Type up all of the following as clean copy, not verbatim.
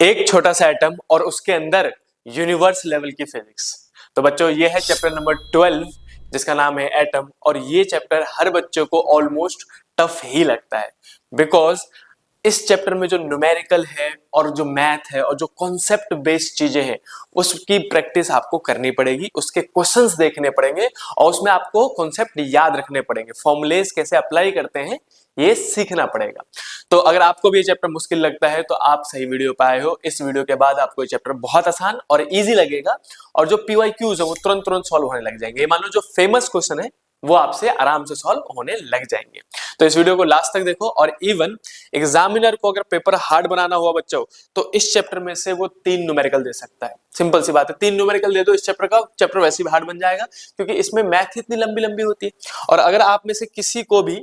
एक छोटा सा एटम और उसके अंदर यूनिवर्स लेवल की फिजिक्स। तो बच्चों ये है चैप्टर नंबर 12 जिसका नाम है एटम। और ये चैप्टर हर बच्चों को ऑलमोस्ट टफ ही लगता है, बिकॉज इस चैप्टर में जो न्यूमेरिकल है और जो मैथ है और जो कॉन्सेप्ट बेस्ड चीजें हैं उसकी प्रैक्टिस आपको करनी पड़ेगी, उसके क्वेश्चंस देखने पड़ेंगे और उसमें आपको कॉन्सेप्ट याद रखने पड़ेंगे, फॉर्मूलेस कैसे अप्लाई करते हैं ये सीखना पड़ेगा। तो अगर आपको भी ये चैप्टर मुश्किल लगता है तो आप सही वीडियो पे आए हो। इस वीडियो के बाद आपको ये चैप्टर बहुत आसान और इजी लगेगा और जो पीवाईक्यूज है वो तुरंत तुरंत सॉल्व होने लग जाएंगे। मान लो जो फेमस क्वेश्चन है वो आपसे आराम से सॉल्व होने लग जाएंगे। तो इस वीडियो को लास्ट तक देखो। और इवन एग्जामिनर को अगर पेपर हार्ड बनाना हुआ बच्चों तो इस चैप्टर में से वो 3 न्यूमेरिकल दे सकता है। सिंपल सी बात है, 3 न्यूमेरिकल दे दो इस चैप्टर का, चैप्टर वैसे भी हार्ड बन जाएगा क्योंकि इसमें मैथ इतनी लंबी लंबी होती है। और अगर आप में से किसी को भी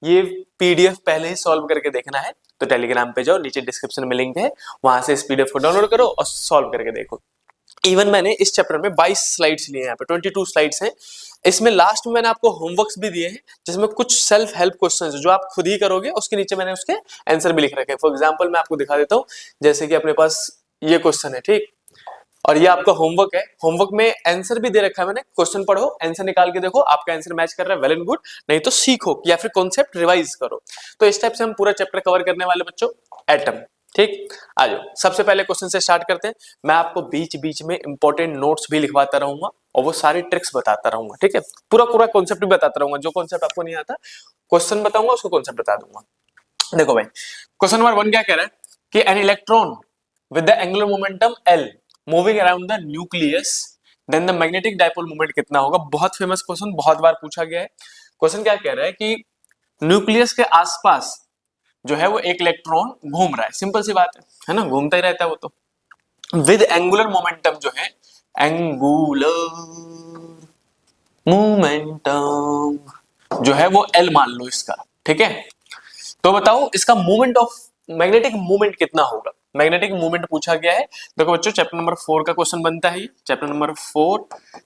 ये पीडीएफ पहले ही सॉल्व करके देखना है तो टेलीग्राम पे जाओ, नीचे डिस्क्रिप्शन में लिंक है, वहां से इस पीडीएफ को डाउनलोड करो और सॉल्व करके देखो। इवन मैंने इस चैप्टर में 22 स्लाइड्स लिए हैं, यहाँ पे 22 स्लाइड्स हैं। इसमें लास्ट में मैंने आपको होमवर्क्स भी दिए हैं जिसमें कुछ सेल्फ हेल्प क्वेश्चंस जो आप खुद ही करोगे, उसके नीचे मैंने उसके आंसर भी लिख रखे हैं। फॉर एग्जांपल मैं आपको दिखा देता हूँ, जैसे कि अपने पास ये क्वेश्चन है, ठीक, और ये आपका होमवर्क है। होमवर्क में आंसर भी दे रखा है मैंने, क्वेश्चन पढ़ो, आंसर निकाल के देखो, आपका आंसर मैच कर रहा है, वेल एंड गुड, नहीं तो सीखो या फिर कॉन्सेप्ट रिवाइज करो। तो इस टाइप से हम पूरा चैप्टर कवर करने वाले बच्चों एटम। ठीक, आ जाओ सबसे पहले क्वेश्चन से स्टार्ट करते हैं। मैं आपको बीच बीच में इंपॉर्टेंट नोट्स भी लिखवाता रहूंगा और वो सारी ट्रिक्स बताता रहूंगा, ठीक है, पूरा पूरा कॉन्सेप्ट भी बताता रहूंगा। जो कॉन्सेप्ट आपको नहीं आता क्वेश्चन बताऊंगा उसको कॉन्सेप्ट बता दूंगा। देखो भाई, क्वेश्चन नंबर 1 क्या कह रहा है कि an electron with the angular momentum L moving around the nucleus then the magnetic dipole moment कितना होगा। बहुत फेमस क्वेश्चन, बहुत बार पूछा गया है। क्वेश्चन क्या कह रहा है कि न्यूक्लियस के आसपास जो है वो एक इलेक्ट्रॉन घूम रहा है। सिंपल सी बात है ना, घूमता ही रहता है वो तो। विद एंगुलर मोमेंटम जो है, एंगुलर मोमेंटम जो है वो L मान लो इसका, ठीक है। तो बताओ इसका मोमेंट ऑफ मैग्नेटिक मूवमेंट कितना होगा। मैग्नेटिक मूवमेंट पूछा गया है। देखो बच्चों चैप्टर नंबर 4 का क्वेश्चन बनता है, चैप्टर नंबर 4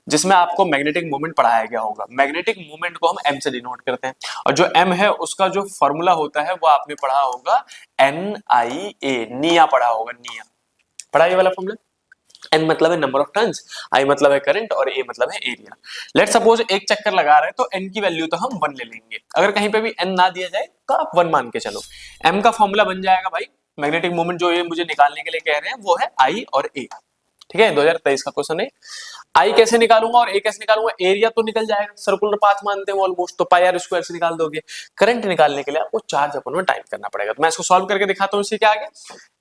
जिसमें आपको मैग्नेटिक मूवमेंट पढ़ाया गया होगा। मैग्नेटिक मूवमेंट को हम एम से डिनोट करते हैं और जो एम है उसका जो फॉर्मूला होता है वो आपने पढ़ा होगा NIA, निया पढ़ा होगा, निया पढ़ा ये वाला फॉर्मूला। एन मतलब है नंबर ऑफ टर्न्स, आई मतलब है करंट और ए मतलब है एरिया। लेट सपोज एक चक्कर लगा रहे हैं तो एन की वैल्यू तो हम 1 ले लेंगे। अगर कहीं पे भी एन ना दिया जाए तो आप 1 मान के चलो। एम का फॉर्मूला बन जाएगा भाई, मैग्नेटिक मोमेंट जो ये मुझे निकालने के लिए कह रहे हैं वो है आई और ए, ठीक है। 2023 का क्वेश्चन है। आई कैसे निकालूंगा और ए कैसे निकालूंगा, एरिया तो निकल जाएगा, सर्कुलर पाथ मानते हैं ऑलमोस्ट, तो पाई आर स्क्वायर से निकाल दोगे। करंट निकालने के लिए आपको चार्ज अपन में टाइम करना पड़ेगा। तो मैं इसको सॉल्व करके दिखाता हूं। इससे क्या आगे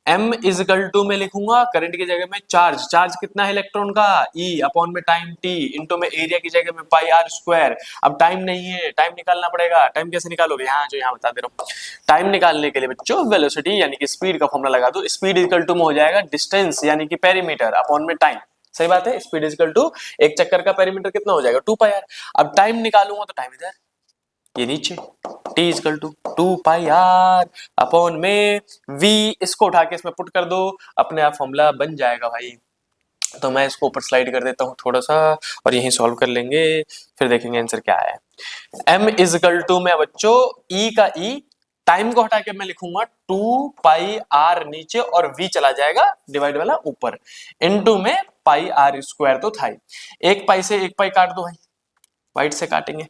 m इज इक्वल टू में लिखूंगा करंट की जगह में चार्ज, चार्ज कितना है इलेक्ट्रॉन का E अपॉन में टाइम t इंटू में एरिया की जगह में पाई आर स्क्वायर। अब टाइम नहीं है, टाइम निकालना पड़ेगा। टाइम कैसे निकालोगे, यहाँ जो यहाँ बता दे रहा हूँ। टाइम निकालने के लिए बच्चों वेलोसिटी यानी कि स्पीड का फॉर्मूला लगा दो। स्पीड इक्वल टू में हो जाएगा डिस्टेंस यानी कि पेरीमीटर अपॉन में टाइम। सही बात है, स्पीड इक्वल टू एक चक्कर का पेरीमीटर कितना हो जाएगा 2 पाई आर। अब टाइम निकालूंगा तो टाइम इधर ये नीचे, t equal to 2 pi r upon में v, इसको उठा के इसमें पुट कर दो, अपने आप फॉर्मूला बन जाएगा भाई। तो मैं इसको ऊपर स्लाइड कर देता हूँ थोड़ा सा और यहीं सॉल्व कर लेंगे, फिर देखेंगे आंसर क्या है। m इज इक्वल टू में बच्चों e का e, टाइम को हटा के मैं लिखूंगा 2 पाई आर नीचे और v चला जाएगा डिवाइड वाला ऊपर, इनटू में पाई आर स्क्वायर तो था ही। एक पाई से एक पाई काट दो भाई, वाइट से काटेंगे,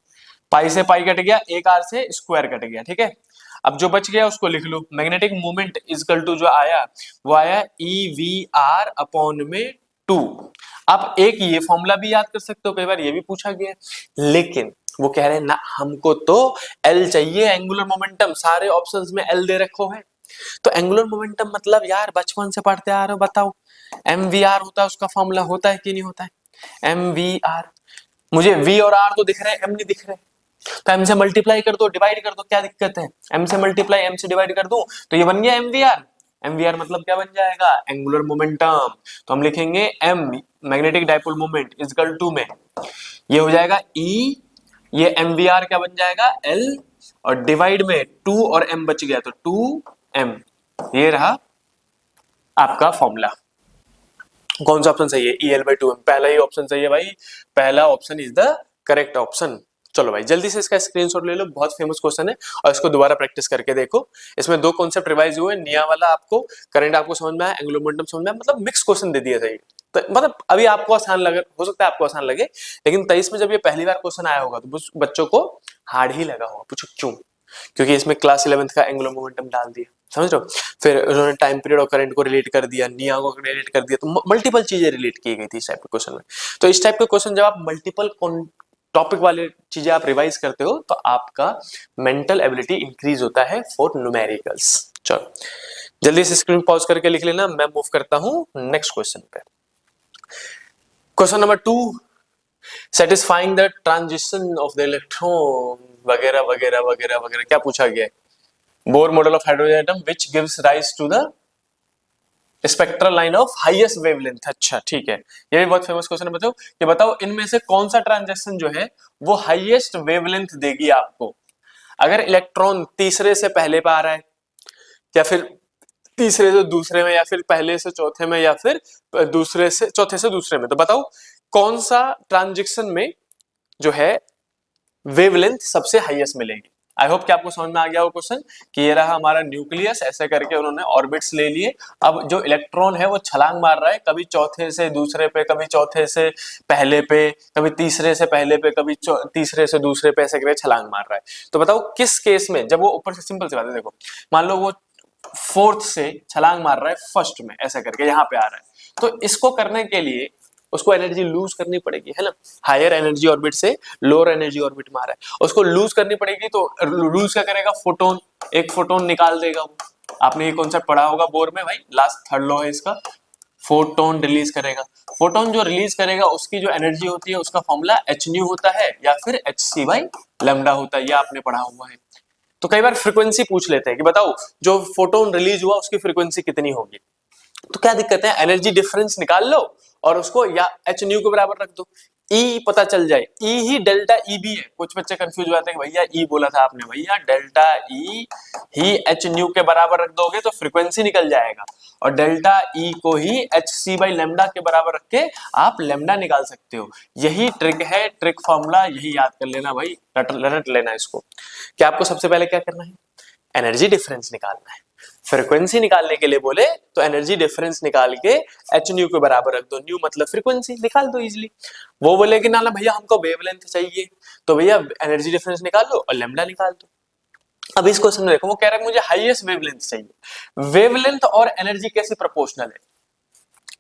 पाई से पाई कट गया, एक आर से स्क्वायर कट गया, ठीक है। अब जो बच गया उसको लिख लो। मैग्नेटिक मोमेंट इक्वल टू जो आया वो आया EVR अपॉन में 2। आप एक ये फॉर्मूला भी याद कर सकते हो, कई बार ये भी पूछा गया है, लेकिन वो कह रहे हैं ना हमको तो L चाहिए, एंगुलर मोमेंटम। सारे ऑप्शंस में L दे रखो है, तो एंगुलर मोमेंटम मतलब यार बचपन से पढ़ते आ रहे हो, बताओ MVR होता है, उसका फॉर्मूला होता है कि नहीं होता है MVR। मुझे V और R तो दिख रहे हैं, M नहीं दिख रहे, तो M से मल्टीप्लाई कर दो, डिवाइड कर दो, क्या दिक्कत है। M से मल्टीप्लाई M से डिवाइड कर दूं तो ये बन गया MVR। MVR मतलब क्या बन जाएगा, एंगुलर मोमेंटम। तो हम लिखेंगे M magnetic dipole moment is equal to में ये हो जाएगा E, ये MVR क्या बन जाएगा L, और डिवाइड में 2 और M बच गया तो 2M। ये रहा आपका फॉर्मूला। कौन सा ऑप्शन सही है, EL/2M, पहला ही ऑप्शन सही है भाई, पहला option is the correct option. चलो भाई जल्दी से इसका स्क्रीनशॉट ले लो, बहुत फेमस क्वेश्चन है और इसको दोबारा प्रैक्टिस करके देखो। इसमें दो कॉन्सेप्ट रिवाइज हुए, निया वाला आपको करंट आपको समझ में आया, एंगुलर मोमेंटम समझ में आया, मतलब मिक्स क्वेश्चन दे दिया था ये। तो मतलब अभी आपको आसान लगे, हो सकता है आपको आसान लगे, लेकिन 23 में जब ये पहली बार क्वेश्चन आया होगा तो बच्चों को हार्ड ही लगा होगा। पूछो क्यों? क्योंकि इसमें क्लास 11th का एंगुलर मोमेंटम डाल दिया, समझ रहे हो। फिर उन्होंने टाइम पीरियड और करंट को रिलेट कर दिया, निया को रिलेट कर दिया, तो मल्टीपल चीजें रिलेट की गई थी इस टाइप के क्वेश्चन में। तो इस टाइप के क्वेश्चन जब आप मल्टीपल टॉपिक वाले चीजें आप रिवाइज करते हो तो आपका मेंटल एबिलिटी इंक्रीज होता है फॉर न्यूमेरिकल्स। चलो जल्दी से स्क्रीन पॉज करके लिख लेना, मैं मूव करता हूं नेक्स्ट क्वेश्चन पे। Question number 2, satisfying the transition of the electron वगैरह वगैरह वगैरह वगैरह। क्या पूछा गया है? Bohr model of hydrogen atom which gives rise to the spectral line of highest wavelength. अच्छा ठीक है, ये भी बहुत फेमस क्वेश्चन है। बताओ कि बताओ इनमें से कौन सा ट्रांजैक्शन जो है वो हाईएस्ट वेवलेंथ देगी आपको। अगर इलेक्ट्रॉन तीसरे से पहले पे आ रहा है, या फिर तीसरे से दूसरे में, या फिर पहले से चौथे में, या फिर दूसरे से चौथे से दूसरे में, तो बताओ कौन सा ट्रांजैक्शन में जो है वेवलेंथ सबसे हाईएस्ट मिलेगी। आई होप कि आपको समझ में आ गया वो क्वेश्चन कि ये रहा हमारा न्यूक्लियस, ऐसे करके उन्होंने ऑर्बिट्स ले लिए। अब जो इलेक्ट्रॉन है वो छलांग मार रहा है, कभी चौथे से दूसरे पे, कभी चौथे से पहले पे, कभी तीसरे से पहले पे, कभी तीसरे से दूसरे पे, ऐसे करके छलांग मार रहा है। तो बताओ किस केस में, जब वो ऊपर से, सिंपल सी बात है, देखो मान लो वो फोर्थ से छलांग मार रहा है फर्स्ट में, ऐसा करके यहाँ पे आ रहा है, तो इसको करने के लिए उसको एनर्जी लूज करनी पड़ेगी, है ना। हायर एनर्जी ऑर्बिट से लोअर एनर्जी ऑर्बिट में आ रहा है, उसको लूज करनी पड़ेगी। तो लूज क्या करेगा? फोटोन, एक फोटोन निकाल देगा वो। आपने ये कॉन्सेप्ट पढ़ा होगा बोर्ड में भाई, लास्ट थर्ड लॉ है इसका। फोटोन रिलीज करेगा, फोटोन जो रिलीज करेगा उसकी जो एनर्जी होती है उसका फॉर्मूला एच न्यू होता है या फिर एच सी बाई लैम्डा होता है, ये आपने पढ़ा हुआ है। तो कई बार फ्रीक्वेंसी पूछ लेते हैं कि बताओ जो फोटोन रिलीज हुआ उसकी फ्रीक्वेंसी कितनी होगी। तो क्या दिक्कत है, एनर्जी डिफरेंस निकाल लो और उसको या एच न्यू के बराबर रख दो, ई पता चल जाए। ई ही डेल्टा ई भी है। कुछ बच्चे कंफ्यूज हो जाते हैं कि भैया ई बोला था आपने, भैया डेल्टा ई ही एच न्यू के बराबर रख दोगे तो फ्रीक्वेंसी निकल जाएगा, और डेल्टा ई को ही एच सी बाई लेमडा के बराबर रख के आप लेमडा निकाल सकते हो। यही ट्रिक है, ट्रिक फॉर्मूला, यही याद कर लेना भाई, रट लेना इसको। कि आपको सबसे पहले क्या करना है, एनर्जी डिफरेंस निकालना है। फ्रीक्वेंसी निकालने के लिए बोले तो एनर्जी डिफरेंस निकाल के एच न्यू के बराबर रख दो, न्यू मतलब फ्रीक्वेंसी, निकाल दो इजीली। वो बोले कि ना ना भैया हमको वेवलेंथ चाहिए, तो भैया एनर्जी डिफरेंस निकाल लो और लैम्डा निकाल दो। अब इस क्वेश्चन में देखो, वो कह रहा है मुझे हाईएस्ट वेवलेंथ चाहिए। वेवलेंथ और एनर्जी कैसे प्रोपोर्शनल है?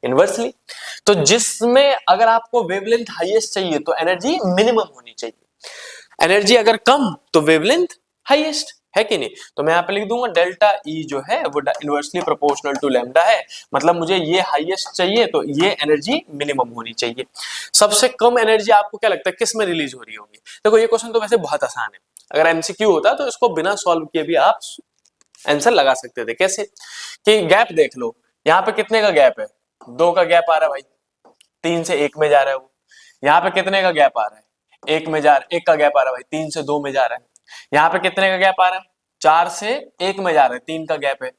इनवर्सली। तो जिसमें अगर आपको वेवलेंथ हाईएस्ट चाहिए तो एनर्जी मिनिमम होनी चाहिए। एनर्जी अगर कम तो वेवलेंथ हाईएस्ट, है कि नहीं। तो मैं यहाँ पे लिख दूंगा डेल्टा ई जो है वो इनवर्सली प्रोपोर्शनल टू लैम्डा है, मतलब मुझे ये हाईएस्ट चाहिए तो ये एनर्जी मिनिमम होनी चाहिए। सबसे कम एनर्जी आपको क्या लगता है किस में रिलीज हो रही होगी? देखो ये क्वेश्चन तो वैसे बहुत आसान है, अगर एमसीक्यू होता तो इसको बिना सॉल्व किए भी आप आंसर लगा सकते थे। कैसे? कि गैप देख लो, यहाँ पे कितने का गैप है? 2 का गैप आ रहा है भाई, 3 से 1 में जा रहा है वो। यहाँ पे कितने का गैप आ रहा है? 1 का गैप आ रहा है भाई, 3 से 2 में जा रहा है। यहाँ पे कितने का गैप आ रहा है? 4 से 1 में जा रहा है, 3 का गैप है,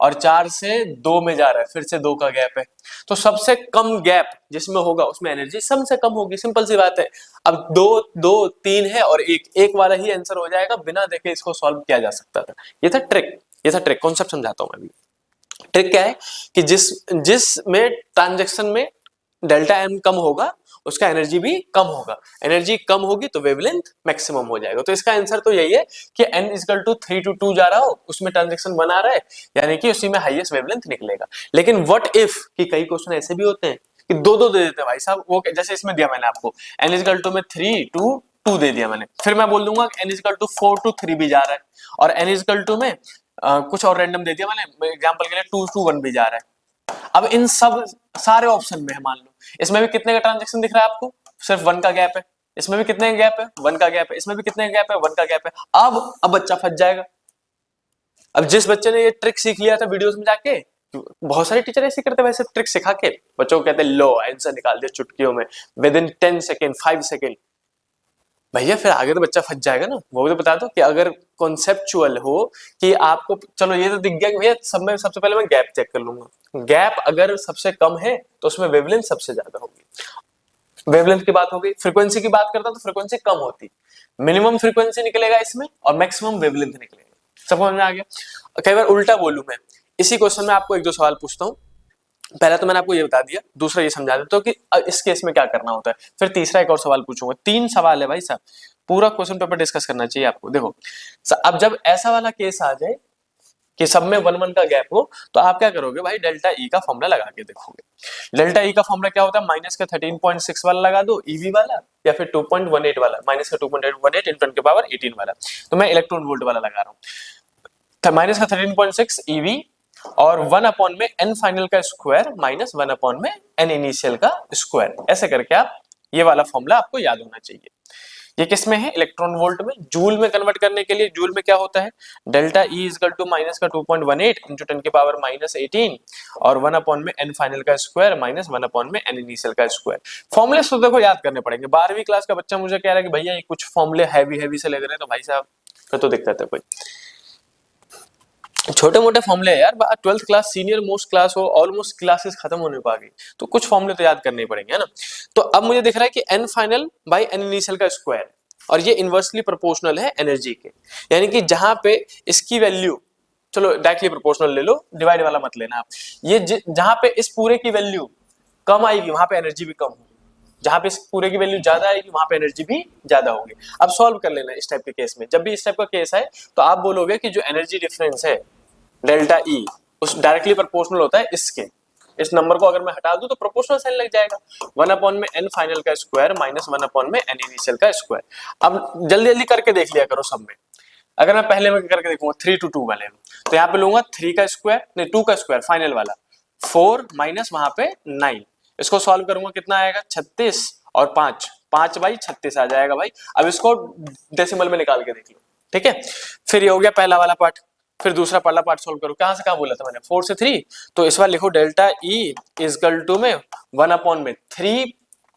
और 4 से 2 में जा रहा है, फिर से 2 का गैप है। तो सबसे कम गैप जिसमें होगा उसमें एनर्जी सबसे कम होगी, सिंपल सी बात है। अब 2 2 3 है और 1 वाला ही आंसर हो जाएगा, बिना देखे इसको सॉल्व किया जा सकता था। ये था ट्रिक, ये था ट्रिक, कॉन्सेप्ट समझाता हूं मैं अभी। ट्रिक क्या है कि जिस में ट्रांजैक्शन में डेल्टा एम कम होगा उसका एनर्जी भी कम होगा, एनर्जी कम होगी तो वेवलेंथ मैक्सिमम हो जाएगा। तो इसका आंसर तो यही है कि n इक्वल टू 3 to 2 जा रहा हो, उसमें ट्रांजैक्शन बना रहा है, यानी कि उसी में हाईएस्ट वेवलेंथ निकलेगा। लेकिन व्हाट इफ कि कई क्वेश्चन ऐसे भी होते हैं कि दो दे देते हैं भाई साहब, वो जैसे इसमें दिया मैंने आपको n इक्वल टू में 3 to 2 दे दिया मैंने, फिर मैं बोल दूंगा n इक्वल टू 4 to 3 भी जा रहा है, और n इक्वल टू में कुछ और रैंडम दे दिया मैंने, एग्जांपल के लिए 2 to 1 भी जा रहा है। अब इन सब सारे ऑप्शन में है, मान लो इसमें भी कितने का ट्रांजैक्शन दिख रहा है आपको? सिर्फ 1 का गैप है। इसमें भी कितने का गैप है? 1 का गैप है। इसमें भी कितने का गैप है? 1 का गैप है। अब बच्चा फंस जाएगा। अब जिस बच्चे ने ये ट्रिक सीख लिया था वीडियोस में जाके, बहुत सारे टीचर ऐसे करते हैं, वैसे ट्रिक सिखा के बच्चों को कहते हैं लो आंसर निकाल दिया चुटकियों में, विद इन 10 सेकेंड 5 सेकेंड। भैया फिर आगे तो बच्चा फंस जाएगा ना। वो भी तो बता दो कि अगर कॉन्सेप्चुअल हो कि आपको, चलो ये तो दिख गया कि भैया सब में सबसे पहले मैं गैप चेक कर लूंगा, गैप अगर सबसे कम है तो उसमें वेवलेंथ सबसे ज्यादा होगी। वेवलेंथ की बात हो गई। फ्रीक्वेंसी की बात करता तो फ्रीक्वेंसी कम होती, मिनिमम फ्रीक्वेंसी निकलेगा इसमें और मैक्सिमम वेवलेंथ निकलेगा। समझ में आ गया। कई बार उल्टा बोलूं मैं, इसी क्वेश्चन में आपको एक दो सवाल पूछता हूँ। पहला तो मैंने आपको ये बता दिया, दूसरा ये समझा देता हूँ कि इस केस में क्या करना होता है, फिर तीसरा एक और सवाल पूछूंगा। 3 सवाल है भाई साहब, पूरा क्वेश्चन पेपर डिस्कस करना चाहिए आपको। देखो अब जब ऐसा वाला केस आ जाए कि सब में 1 1 का गैप हो, तो आप क्या करोगे भाई, डेल्टा ई का फॉर्मूला लगा के देखोगे। डेल्टा ई का फॉर्मूला क्या होता है, माइनस का 13.6 वाला लगा दो ईवी वाला, या फिर 2.18 वाला, माइनस का 2.18 इन 10 के पावर 18 वाला। तो मैं इलेक्ट्रॉन वोल्ट वाला लगा रहा हूँ। माइनस का 13.6 ईवी और 1 अपॉन में एन फाइनल का स्क्वायर माइनस 1 अपॉन में एन इनिशियल का स्क्वायर, ऐसे करके आप ये वाला फॉर्मूला आपको याद होना चाहिए। ये किस में है, इलेक्ट्रॉन वोल्ट में। जूल में कन्वर्ट करने के लिए, जूल में क्या होता है, delta E is equal to minus का 2.18 इंटू 10 की पावर माइनस 18 और 1 अपॉन में एन फाइनल का स्क्वायर माइनस 1 अपॉन में एन इनिशियल का स्क्वायर। फॉर्मूले तो देखो याद करने पड़ेंगे। 12वीं क्लास का बच्चा मुझे कह रहा है कि भैया ये कुछ फॉर्मूले हैवी हैवी से लग रहे हैं, तो भाई साहब फिर तो दिक्कत है कोई। छोटे मोटे फॉर्मूले है यार, 12th class senior most class हो, ऑलमोस्ट क्लासेस खत्म होने को आ गई, तो कुछ फॉर्मूले तो याद करने ही पड़ेंगे, है ना। तो अब मुझे दिख रहा है कि n final by n initial का स्क्वायर, और ये इनवर्सली प्रोपोर्शनल है एनर्जी के, यानी कि जहां पे इसकी वैल्यू, चलो डायरेक्टली प्रोपोर्शनल ले लो, डिवाइड वाला मत लेना आप। ये जहां पे इस पूरे की वैल्यू कम आएगी वहां पे एनर्जी भी कम होगी, जहां पे इस पूरे की वैल्यू ज्यादा आएगी वहां पे एनर्जी भी ज्यादा होगी। अब सॉल्व कर लेना इस टाइप के केस में। जब भी इस टाइप का केस है तो आप बोलोगे कि जो एनर्जी डिफरेंस है डेल्टा ई, उस डायरेक्टली प्रोपोर्शनल होता है इसके। इस नंबर को अगर मैं हटा दूं तो प्रोपोर्शनल साइन लग जाएगा। 1 अपॉन में एन फाइनल का स्क्वायर माइनस 1 अपॉन में एन इनिशियल का स्क्वायर। अब जल्दी जल्दी करके देख लिया करो सब में। अगर मैं पहले में करके देखूंगा 3 to 2 वाले में, तो यहाँ पे लूंगा 3 का स्क्वायर, नहीं 2 का स्क्वायर फाइनल वाला, 4 माइनस वहां पे 9। इसको सॉल्व करूंगा कितना आएगा, 36 और 5, 5 बाई 36 आ जाएगा भाई। अब इसको डेसिमल में निकाल के देख लो, ठीक है। फिर ये हो गया पहला वाला पार्ट। फिर दूसरा पहला पार्ट सॉल्व करो, कहां से कहां बोला था मैंने, 4 से 3, तो इस बार लिखो delta E is equal to में 1 अपॉन में 3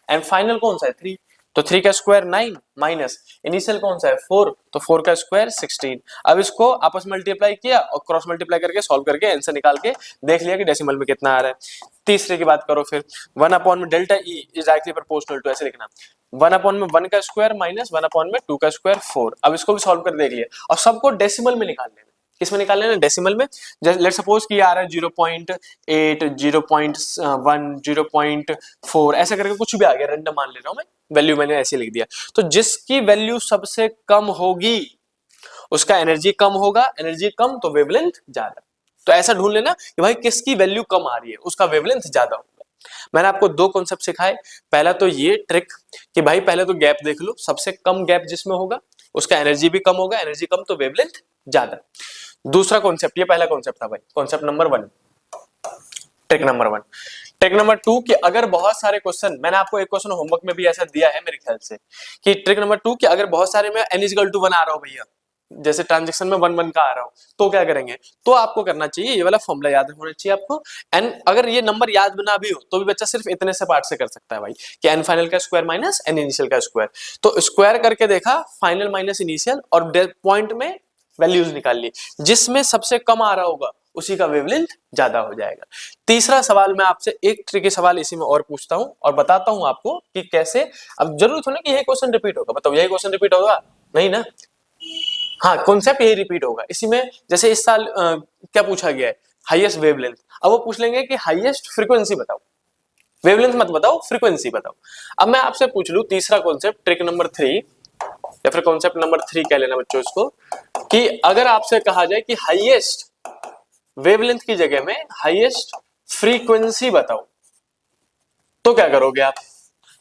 एंड फाइनल कौन सा है 3, तो 3 का स्क्वायर 9 माइनस इनिशियल कौन सा है 4, तो 4 का स्क्वायर 16। अब इसको आपस में मल्टीप्लाई किया और क्रॉस मल्टीप्लाई करके सॉल्व करके आंसर निकाल के देख लिया कि डेसिमल में कितना आ रहा है। तीसरे की बात करो फिर, 1 अपॉन में delta E is directly proportional to, ऐसे लिखना 1 अपॉन में 1 का स्क्वायर माइनस 1 अपॉन में 2 का स्क्वायर 4। अब इसको भी सॉल्व कर देख लिया और सबको डेसिमल में निकाल लेना। किसमें निकाल लेना, डेसिमल में। लेट सपोज कि आ रहा है 0.8, 0.1, 0.4, ऐसा करके कुछ भी आ गया, रैंडम मान ले रहा हूं मैं, वैल्यू मैंने ऐसे लिख दिया। तो जिसकी वैल्यू सबसे कम होगी उसका एनर्जी कम होगा, एनर्जी कम तो वेवलेंथ ज्यादा। तो ऐसा ढूंढ लेना कि भाई किसकी वैल्यू कम आ रही है उसका वेवलेंथ ज्यादा होगा। मैंने आपको 2 कॉन्सेप्ट सिखाए। पहला तो ये ट्रिक कि भाई पहले तो गैप देख लो, सबसे कम गैप जिसमें होगा उसका एनर्जी भी कम होगा, एनर्जी कम तो वेवलेंथ ज्यादा। दूसरा कॉन्सेप्ट, ये पहला कॉन्सेप्ट था भाई, concept number 1, trick number 1। Trick number 2 कि अगर बहुत सारे क्वेश्चन, मैंने आपको एक क्वेश्चन होमवर्क में भी ऐसा दिया है मेरे ख्याल से, कि ट्रिक नंबर 2 कि अगर बहुत सारे में n इक्वल टू 1 आ रहा हो भैया, जैसे ट्रांजैक्शन में 1 1 का आ रहा हो, तो क्या करेंगे, तो आपको करना चाहिए ये वाला फॉर्मूला याद होना चाहिए आपको। एन अगर ये नंबर याद बना भी हो तो भी बच्चा सिर्फ इतने से पार्ट से कर सकता है भाई, कि एन फाइनल का स्क्वायर माइनस एन इनिशियल का स्क्वायर। तो स्क्वायर करके देखा, फाइनल माइनस इनिशियल और पॉइंट में वैल्यूज निकाल ली, जिसमें सबसे कम आ रहा होगा उसी का वेवलेंथ ज्यादा हो जाएगा। तीसरा सवाल मैं आपसे एक ट्रिकी सवाल इसी में और पूछता हूं और बताता हूं आपको कि कैसे। अब जरूर थोड़ा कि यही क्वेश्चन रिपीट होगा, बताओ यही क्वेश्चन रिपीट होगा, नहीं ना। हाँ, कॉन्सेप्ट यही रिपीट होगा इसी में। जैसे इस साल क्या पूछा गया है, हाईएस्ट वेवलेंथ, अब वो पूछ लेंगे कि हाईएस्ट फ्रीक्वेंसी बताओ, वेवलेंथ मत बताओ, फ्रीक्वेंसी बताओ। अब मैं आपसे पूछ लूं तीसरा कॉन्सेप्ट, ट्रिक नंबर 3 या फिर कॉन्सेप्ट नंबर 3 कह लेना बच्चों इसको, कि अगर आपसे कहा जाए कि हाईएस्ट वेवलेंथ की जगह में हाईएस्ट फ्रीक्वेंसी बताओ, तो क्या करोगे आप।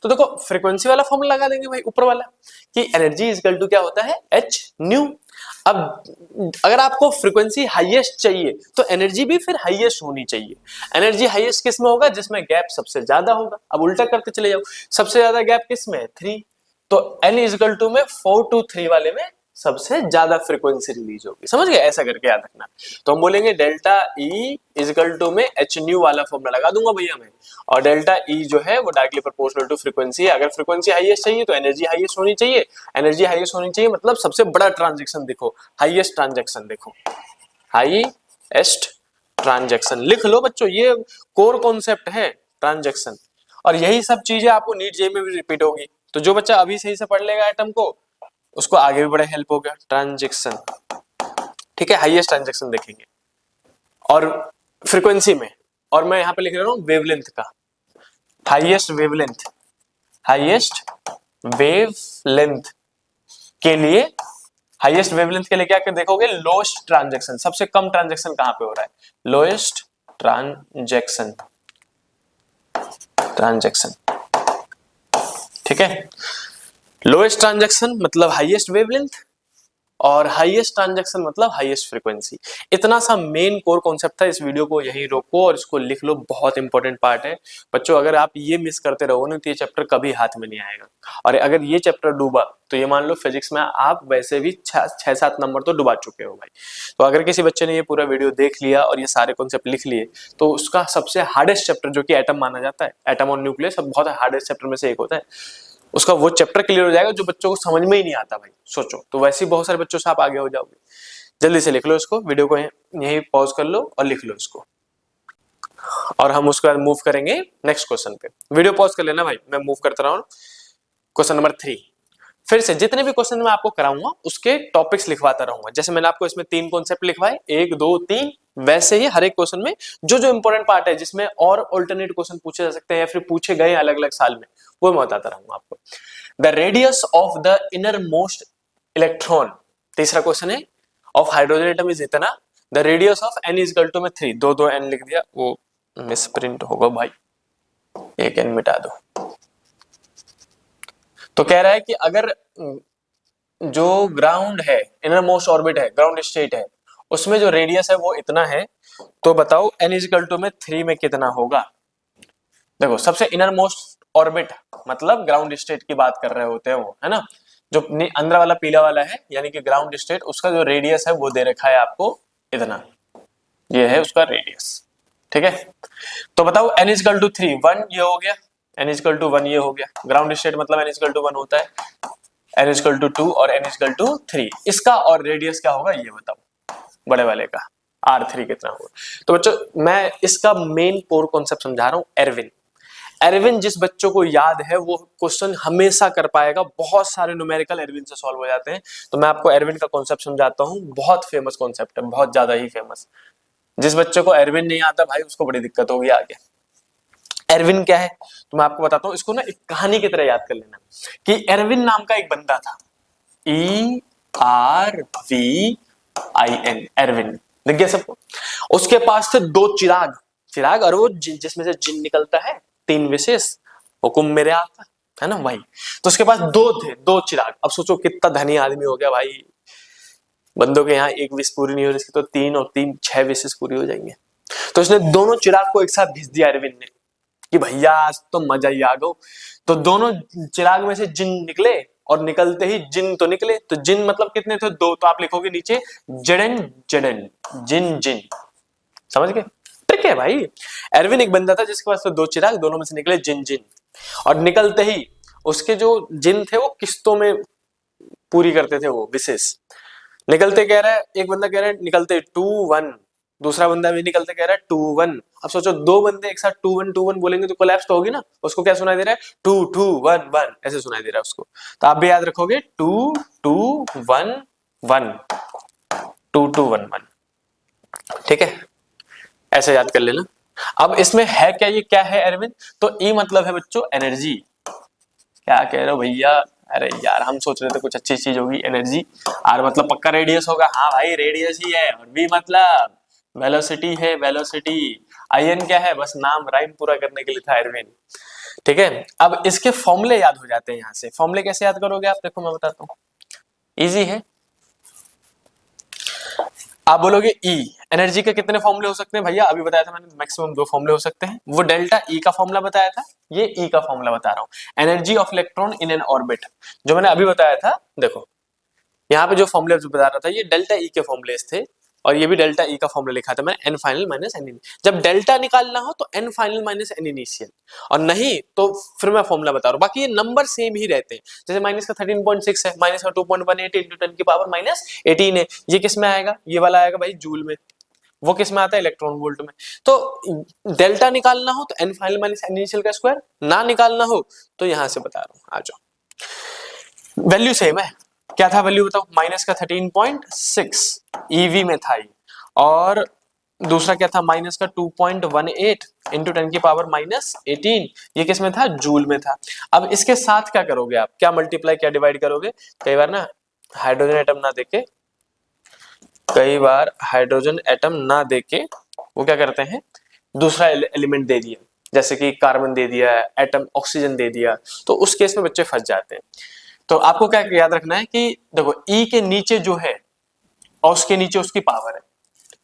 तो देखो फ्रीक्वेंसी वाला फॉर्मूला लगा देंगे भाई ऊपर वाला, कि एनर्जी इज इक्वल टू क्या होता है एच न्यू। अब अगर आपको फ्रीक्वेंसी हाईएस्ट चाहिए तो एनर्जी भी फिर हाईएस्ट होनी चाहिए। एनर्जी हाईएस्ट किस में होगा, जिसमें गैप सबसे ज्यादा होगा। अब उल्टा करते चले जाओ, सबसे ज्यादा गैप किस में है 3, तो n इज इक्वल टू में 4 to 3 वाले में सबसे ज्यादा फ्रीक्वेंसी रिलीज होगी। समझ गए, ऐसा करके याद रखना। तो हम बोलेंगे delta E is equal to में एच न्यू वाला फॉर्मूला लगा दूंगा भैया मैं, और डेल्टा ई जो है वो डायरेक्टली प्रोपोर्शनल टू फ्रीक्वेंसी है। अगर फ्रीक्वेंसी हाईएस्ट चाहिए तो एनर्जी हाईएस्ट होनी चाहिए, एनर्जी हाईएस्ट होनी चाहिए मतलब सबसे बड़ा ट्रांजेक्शन देखो, हाईएस्ट ट्रांजेक्शन देखो, हाईएस्ट ट्रांजेक्शन लिख लो बच्चों, ये कोर कॉन्सेप्ट है ट्रांजेक्शन। और यही सब चीजें आपको नीट जे में भी रिपीट होगी। तो जो बच्चा अभी सही से पढ़ लेगा एटम को, उसको आगे भी बड़ा हेल्प होगा। ट्रांजेक्शन, ठीक है, हाईएस्ट ट्रांजेक्शन देखेंगे और फ्रीक्वेंसी में, और मैं यहाँ पे लिख रहा हूँ वेवलेंथ का, हाईएस्ट वेवलेंथ, हाईएस्ट वेवलेंथ के लिए, हाईएस्ट वेवलेंथ के लिए क्या कर देखोगे, लोएस्ट ट्रांजैक्शन, सबसे कम ट्रांजैक्शन कहां पे हो रहा है, लोएस्ट ट्रांजैक्शन, ट्रांजैक्शन, ठीक है। लोएस्ट ट्रांजैक्शन मतलब हाईएस्ट वेवलेंथ, और हाईएस्ट ट्रांजैक्शन मतलब हाईएस्ट फ्रीक्वेंसी। इतना सा मेन कोर कॉन्सेप्ट था। इस वीडियो को यहीं रोको और इसको लिख लो, बहुत इंपॉर्टेंट पार्ट है बच्चों। अगर आप ये मिस करते रहो ना तो ये चैप्टर कभी हाथ में नहीं आएगा, और अगर ये चैप्टर डूबा तो ये मान लो फिजिक्स में आप वैसे भी 6-7 नंबर तो डुबा चुके हो भाई। तो अगर किसी बच्चे ने ये पूरा वीडियो देख लिया और ये सारे कॉन्सेप्ट लिख लिए, तो उसका सबसे हार्डेस्ट चैप्टर जो कि एटम माना जाता है, एटम और न्यूक्लियस सब बहुत हार्डेस्ट चैप्टर में से एक होता है, उसका वो चैप्टर क्लियर हो जाएगा जो बच्चों को समझ में ही नहीं आता भाई। सोचो, तो वैसे ही बहुत सारे बच्चों से आप आगे हो जाओगे। जल्दी से लिख लो इसको, वीडियो को यहीं पॉज कर लो और लिख लो इसको, और हम उसके बाद मूव करेंगे नेक्स्ट क्वेश्चन पे। वीडियो पॉज कर लेना भाई, मैं मूव करता रहा हूँ। क्वेश्चन नंबर 3, फिर से जितने भी क्वेश्चन मैं आपको कराऊंगा उसके टॉपिक्स लिखवाता रहूंगा। जैसे मैंने आपको इसमें 3 कॉन्सेप्ट लिखवाए, 1 2 3, वैसे ही हर एक क्वेश्चन में जो जो इंपॉर्टेंट पार्ट है जिसमें और ऑल्टरनेट क्वेश्चन पूछे जा सकते हैं या फिर पूछे गए अलग अलग साल में, वो मैं बताता रहूंगा आपको। The radius of the inner most electron, तीसरा क्वेश्चन है, ऑफ हाइड्रोजन एटम इज इतना, the radius of n is equal to, में 3 दो n लिख दिया, वो मिस प्रिंट होगा भाई, एक n मिटा दो। तो कह रहा है कि अगर जो ग्राउंड है, इनर मोस्ट ऑर्बिट है, ग्राउंड स्टेट है, उसमें जो रेडियस है वो इतना है, तो बताओ n इज इक्वल टू में 3 में कितना होगा। देखो, सबसे इनर मोस्ट ऑर्बिट मतलब ग्राउंड स्टेट की बात कर रहे होते हैं वो, है ना, जो अंदर वाला पीला वाला है यानी कि ग्राउंड स्टेट, उसका जो रेडियस है वो दे रखा है आपको इतना, ये है उसका रेडियस, ठीक है। तो बताओ n इज इक्वल टू 3, 1 ये हो गया, n इज इक्वल टू 1 ये हो गया, ग्राउंड स्टेट मतलब n इज इक्वल टू 1 होता है, n इज इक्वल टू 2 और n इज इक्वल टू 3, इसका और रेडियस क्या होगा ये बताओ, बड़े वाले का r3 कितना होगा। तो बच्चों मैं इसका मेन कोर कॉन्सेप्ट समझा रहा हूं, एरविन। एरविन जिस बच्चों को याद है वो क्वेश्चन हमेशा कर पाएगा, बहुत सारे न्यूमेरिकल एरविन से सॉल्व हो जाते हैं। तो मैं आपको एरविन का कॉन्सेप्ट समझाता हूँ, बहुत फेमस कॉन्सेप्ट है, बहुत ज्यादा ही फेमस। जिस बच्चे को एरविन नहीं आता भाई उसको बड़ी दिक्कत होगी आगे। एरविन क्या है तो मैं आपको बताता हूँ, इसको ना एक कहानी की तरह याद कर लेना कि एरविन नाम का एक बंदा था, ERVIN, एरविन, दिख गया सबको। उसके पास थे 2 चिराग, चिराग और वो जिसमें से जिन निकलता है, 3 विशेष, हुकुम मेरे आका, है ना वही। तो उसके पास 2 थे, 2 चिराग। अब सोचो कितना धनी आदमी हो गया भाई, बंदों के यहाँ 1 विश पूरी नहीं हो रही, इसकी तो 3 और 3 6 विशेष पूरी हो जाएंगे। तो उसने दोनों चिराग को एक साथ भेज दिया एरविन ने कि भैया आज तो मजा ही आ गो। तो दोनों चिराग में से जिन निकले, और निकलते ही जिन तो निकले, तो जिन मतलब कितने थे, 2, तो आप लिखोगे नीचे जडन जडन, जिन जिन, समझ गए, ट्रिक है भाई। एरविन एक बंदा था जिसके पास तो 2 चिराग, दोनों में से निकले जिन जिन, और निकलते ही उसके जो जिन थे वो किस्तों में पूरी करते थे वो विशेष। निकलते कह रहा है, एक बंदा कह रहा है निकलते 2 1, दूसरा बंदा भी निकलते कह रहा है 2 1। अब सोचो 2 बंदे एक साथ 2 1 बोलेंगे तो कोलैप्स तो होगी ना, उसको क्या सुनाई दे रहा है, 2 2 1 1 ऐसे सुनाई दे रहा है उसको। तो आप भी याद रखोगे 2 2 1 1, 2 2 1 1, ठीक है, ऐसे याद कर लेना। अब इसमें है क्या, ये क्या है एरविन, तो ई मतलब है बच्चों एनर्जी। क्या कह रहे हो भैया, अरे यार हम सोच रहे थे कुछ अच्छी चीज होगी, एनर्जी। आर मतलब पक्का रेडियस होगा, हाँ भाई रेडियस ही है, और बी मतलब वेलोसिटी है, वेलोसिटी। आईएन क्या है, बस नाम राइम पूरा करने के लिए था एरविन, ठीक है। अब इसके फॉर्मूले याद हो जाते हैं यहाँ से। फॉर्मूले कैसे याद करोगे आप, देखो मैं बताता हूँ, इजी है। आप बोलोगे ई, एनर्जी के कितने फॉर्मूले हो सकते हैं भैया, अभी बताया था मैंने, मैक्सिमम 2 फॉर्मूले हो सकते हैं। वो डेल्टा ई का फॉर्मूला बताया था, ये ई का फॉर्मूला बता रहा हूं, energy of electron in an orbit, जो मैंने अभी बताया था। देखो यहाँ पे जो फॉर्मूले बता रहा था ये डेल्टा ई के फॉर्मूले थे, और ये भी डेल्टा ई का फॉर्मूला लिखा था मैंने, n final minus n initial. जब डेल्टा निकालना हो तो n final minus n initial, और नहीं तो फिर मैं फॉर्मूला बता रहा हूँ। बाकी ये नंबर सेम ही रहते हैं, जैसे माइनस का 13.6 है, माइनस का 2.18 इंटू 10 की पावर माइनस 18 है, ये किस में आएगा, ये वाला आएगा भाई जूल में, वो किस में आता है, इलेक्ट्रॉन वोल्ट में। तो डेल्टा निकालना हो तो n final minus n initial का स्क्वायर, ना निकालना हो तो यहां से बता रहा हूं, आ जाओ। वैल्यू सेम है, क्या था वैल्यू बताओ, माइनस का 13.6 ईवी में था ये, और दूसरा क्या था माइनस का 2.18 इंटू 10 की पावर माइनस 18, ये किस में था, जूल में था। अब इसके साथ क्या करोगे आप, क्या मल्टीप्लाई क्या डिवाइड करोगे, कई बार ना हाइड्रोजन एटम ना देके, कई बार हाइड्रोजन एटम ना देके वो क्या करते हैं, दूसरा एलिमेंट दे दिया, जैसे कि कार्बन दे दिया, एटम ऑक्सीजन दे दिया, तो उस केस में बच्चे फंस जाते हैं। तो आपको क्या याद रखना है कि देखो ई के नीचे जो है और उसके नीचे उसकी पावर है,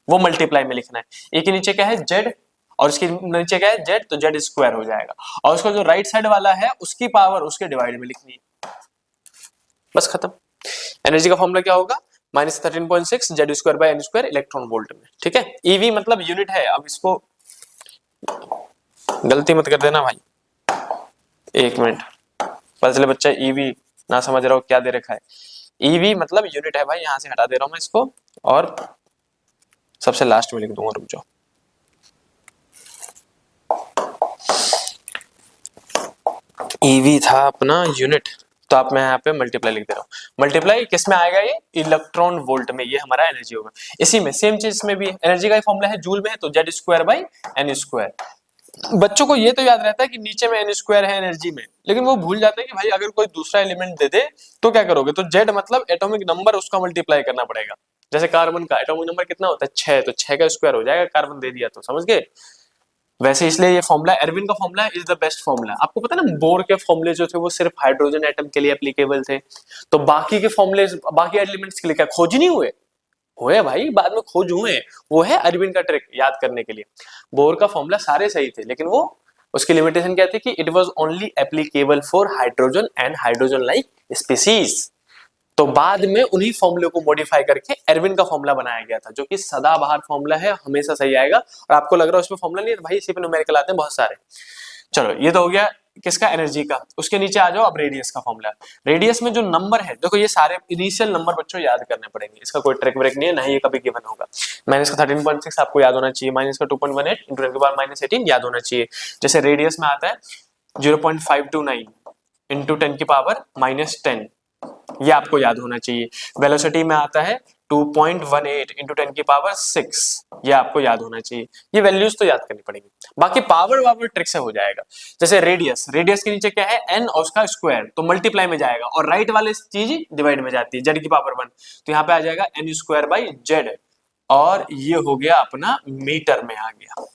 वो मल्टीप्लाई में लिखना है। ए के नीचे क्या है, जेड, और उसके नीचे क्या है, जेड, तो जेड स्क्वायर हो जाएगा, और उसका जो राइट साइड वाला है उसकी पावर उसके डिवाइड में लिखनी है, बस खत्म। एनर्जी का फॉर्मूला क्या होगा, -13.6 Z square by n square electron volt में, ठीक है। ईवी मतलब यूनिट है, अब इसको गलती मत कर देना भाई, एक मिनट, पता चले बच्चा ईवी ना समझ रहा हो क्या दे रखा है। ईवी मतलब यूनिट है भाई, यहां से हटा दे रहा हूं मैं इसको, और सबसे लास्ट में लिख दूंगा, रुक जाओ। ईवी था अपना यूनिट, तो आप मैं यहाँ पे मल्टीप्लाई लिख दे रहा हूँ। मल्टीप्लाई किस में आएगा, ये इलेक्ट्रॉन वोल्ट में, ये हमारा एनर्जी होगा। इसी में सेम चीज में भी एनर्जी का फॉर्मूला है जूल में है, तो Z square by n square. बच्चों को ये तो याद रहता है कि नीचे में एन स्क्वायर है एनर्जी में, लेकिन वो भूल जाते हैं कि भाई अगर कोई दूसरा एलिमेंट दे दे तो क्या करोगे, तो जेड मतलब एटॉमिक नंबर, उसका मल्टीप्लाई करना पड़ेगा। जैसे कार्बन का एटॉमिक नंबर कितना होता है, 6, तो 6 का स्क्वायर हो जाएगा, कार्बन दे दिया तो, समझ गए। वैसे इसलिए ये फॉर्मूला, एरविन का formula is the best formula. आपको पता है ना, बोर के फॉर्मूले जो थे वो सिर्फ हाइड्रोजन एटम के लिए एप्लीकेबल थे, तो बाकी के फॉर्मूले बाकी एलिमेंट्स के लिए क्या खोज ही नहीं हुए भाई, बाद में खोज हुए। वो है अरविंद का ट्रिक याद करने के लिए। बोर का फॉर्मूला सारे सही थे, लेकिन वो उसकी लिमिटेशन क्या थी कि it was only applicable for hydrogen and hydrogen like species. तो बाद में उन्हीं फॉर्मूले को मॉडिफाई करके एरविन का फॉर्मूला बनाया गया था, जो कि सदाबहार फॉर्मूला है, हमेशा सही आएगा। और आपको लग रहा है उसमें फॉर्मूला नहीं है, तो भाई इसी पे न्यूमेरिकल आते हैं बहुत सारे। चलो ये तो हो गया किसका, एनर्जी का। उसके नीचे आ जाओ अब रेडियस का फॉर्मूला। रेडियस में जो नंबर है, देखो ये सारे इनिशियल नंबर बच्चों याद करने पड़ेंगे, इसका कोई ट्रिक ब्रेक नहीं है, ना ही ये कभी गिवन होगा। माइनस का 13.6 आपको याद होना चाहिए, माइनस का 2.18 इंटू 10 की पावर माइनस 18 याद होना चाहिए। जैसे रेडियस में आता है 0.529 इंटू 10 की पावर माइनस 10, ये आपको याद होना चाहिए। वेलोसिटी में आता है 2.18 इंटू 10 की पावर 6, ये आपको याद होना चाहिए। ये वैल्यूज तो याद करनी पड़ेगी, बाकी पावर ट्रिक से हो जाएगा। जैसे रेडियस, रेडियस के नीचे क्या है, एन और उसका स्क्वायर, तो मल्टीप्लाई में जाएगा, और राइट वाले चीज डिवाइड में जाती है, जेड की पावर 1, तो यहाँ पे आ जाएगा एन स्क्वायर बाई जेड, और ये हो गया अपना मीटर में आ गया।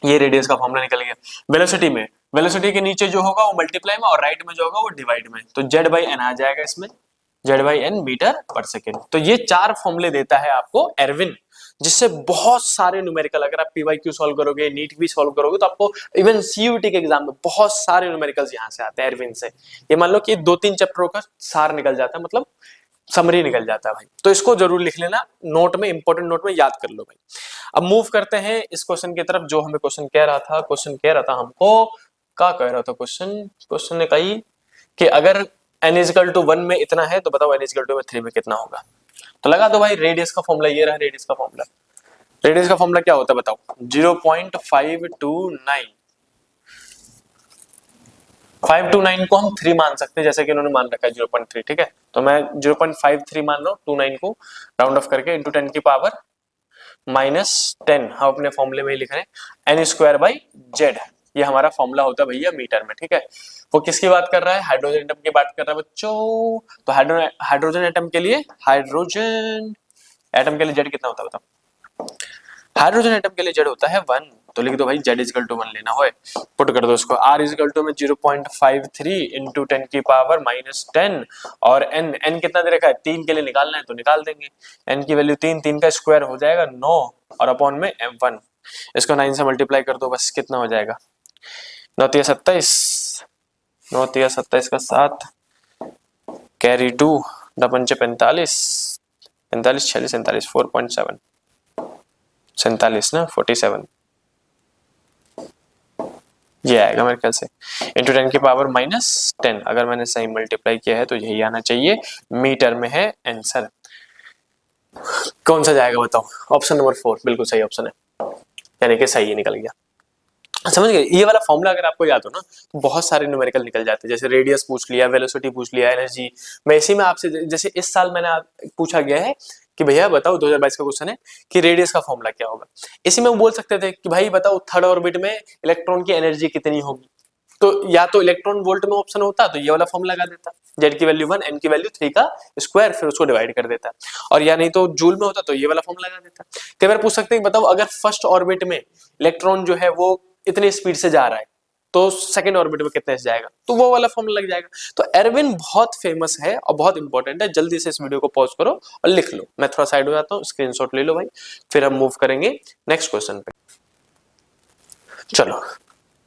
ये रेडियस का फॉर्मूला निकल गया। वेलोसिटी में, वेलोसिटी के नीचे जो होगा वो मल्टीप्लाई में, और राइट में जो होगा वो डिवाइड में, तो जेड बाई एन आ जाएगा इसमें, जेड बाई एन मीटर पर सेकेंड। तो ये 4 फॉर्मूले देता है आपको एरविन, जिससे बहुत सारे न्यूमेरिकल, अगर आप पीवाईक्यू सॉल्व करोगे, नीट भी सॉल्व करोगे, तो आपको इवन सीयूटी के एग्जाम में बहुत सारे न्यूमेरिकल्स यहाँ से आते हैं एरविन से। ये मान लो कि 2-3 चैप्टरों का सार निकल जाता है, मतलब समरी निकल जाता है भाई। तो इसको जरूर लिख लेना नोट में, इंपॉर्टेंट नोट में याद कर लो भाई। अब मूव करते हैं इस क्वेश्चन की तरफ, जो हमें क्वेश्चन कह रहा था। क्वेश्चन कह रहा था हमको, क्या कह रहा था क्वेश्चन ने कही कि अगर n इजिकल टू 1 में इतना है, तो बताओ n इजिकल टू 3 में कितना होगा। तो लगा दो भाई, रेडियस का फॉर्मूला ये रहा, रेडियस का फॉर्मूला। रेडियस का फॉर्मूला क्या होता है बताओ, 0.529। 529 को हम 3 मान सकते हैं, जैसे कि इन्होंने मान रखा है 0.3, ठीक है। तो मैं 0.53 मान रहा हूँ, 29 को राउंड ऑफ करके इंटू 10 की पावर -10, हम अपने फॉर्मूले में ही लिख रहे हैं, एन स्क्वायर बाई जेड, ये हमारा फॉर्मूला होता है भैया मीटर में, ठीक है। वो किसकी बात कर रहा है, हाइड्रोजन एटम की बात कर रहा है बच्चों। तो हाइड्रोजन एटम के लिए, हाइड्रोजन एटम के लिए जेड कितना होता है बताओ। हाइड्रोजन एटम के लिए जेड होता है 1, तो लिख दो भाई जेड इजिकल टू 1 लेना हो, पुट कर दो उसको। आर इजिकल टू में 0.53 इंटू 10 की पावर -10, और एन, एन कितना दे रखा है, 3 के लिए निकालना है तो निकाल देंगे। एन की वैल्यू 3, 3 का स्क्वायर हो जाएगा 9, और अपॉन में m1, इसको 9 से मल्टीप्लाई कर दो, बस कितना हो जाएगा, 9 तिया 27, 9 तिया 27 का 7, कैरी 2, 2 पंचे 45, 45 46 47, 4.7 47 ना 47, ये आएगा मेरे ख्याल से, इंटू 10 की पावर -10। अगर मैंने सही मल्टीप्लाई किया है तो यही आना चाहिए, मीटर में है आंसर। कौन सा जाएगा बताओ? ऑप्शन नंबर 4 बिल्कुल सही ऑप्शन है, यानी कि सही निकल गया। समझ गए? ये वाला फॉर्मूला अगर आपको याद हो ना तो बहुत सारे न्यूमेरिकल निकल जाते हैं, जैसे रेडियस पूछ लिया, वेलोसिटी पूछ लिया, एनर्जी। मैं इसी में आपसे, जैसे इस साल मैंने पूछा गया है कि भैया बताओ, 2022 का क्वेश्चन है कि रेडियस का फॉर्मूला क्या होगा। इसी में वो बोल सकते थे कि भाई बताओ थर्ड ऑर्बिट में इलेक्ट्रॉन की एनर्जी कितनी होगी, तो या तो इलेक्ट्रॉन वोल्ट में ऑप्शन होता तो ये वाला फॉर्मूला लगा देता, जेड की वैल्यू 1, एन की वैल्यू 3 का स्क्वायर, फिर उसको डिवाइड कर देता, और या नहीं तो जूल में होता तो ये वाला फॉर्मूला लगा देता। कई बार पूछ सकते हैं बताओ अगर फर्स्ट ऑर्बिट में इलेक्ट्रॉन जो है वो इतनी स्पीड से जा रहा है तो सेकंड ऑर्बिट में कितने से जाएगा, तो वो वाला फॉर्मूला लग जाएगा। तो एरविन बहुत फेमस है और बहुत इंपॉर्टेंट है, जल्दी से इस वीडियो को पॉज करो और लिख लो। मैं थोड़ा साइड हो जाता हूँ, स्क्रीनशॉट ले लो भाई, फिर हम मूव करेंगे नेक्स्ट क्वेश्चन पे। चलो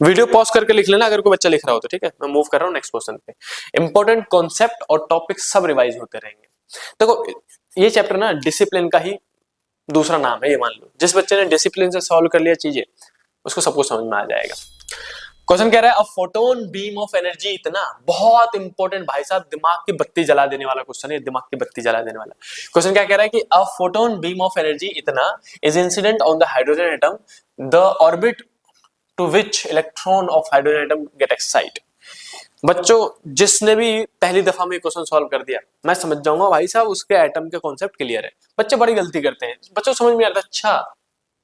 वीडियो पॉज करके लिख लेना अगर कोई बच्चा लिख रहा हो तो, ठीक है। मैं मूव कर रहा हूँ नेक्स्ट क्वेश्चन पे। इंपॉर्टेंट कॉन्सेप्ट और टॉपिक सब रिवाइज होते रहेंगे। देखो ये चैप्टर ना डिसिप्लिन का ही दूसरा नाम है, ये मान लो। जिस बच्चे ने डिसिप्लिन से सॉल्व कर लिया चीजें उसको सब कुछ समझ में आ जाएगा। क्वेश्चन कह रहा है अ फोटोन बीम ऑफ एनर्जी इतना, बहुत इंपॉर्टेंट भाई साहब, दिमाग की बत्ती जला देने वाला क्वेश्चन है, दिमाग की बत्ती जला देने वाला क्वेश्चन। क्या कह रहा है कि a photon beam of energy इतना is incident on the hydrogen atom, the orbit to which electron of hydrogen atom get excite. बच्चों जिसने भी पहली दफा में क्वेश्चन सॉल्व कर दिया, मैं समझ जाऊंगा भाई साहब उसके एटम के कॉन्सेप्ट क्लियर है। बच्चे बड़ी गलती करते हैं, बच्चों समझ में आता अच्छा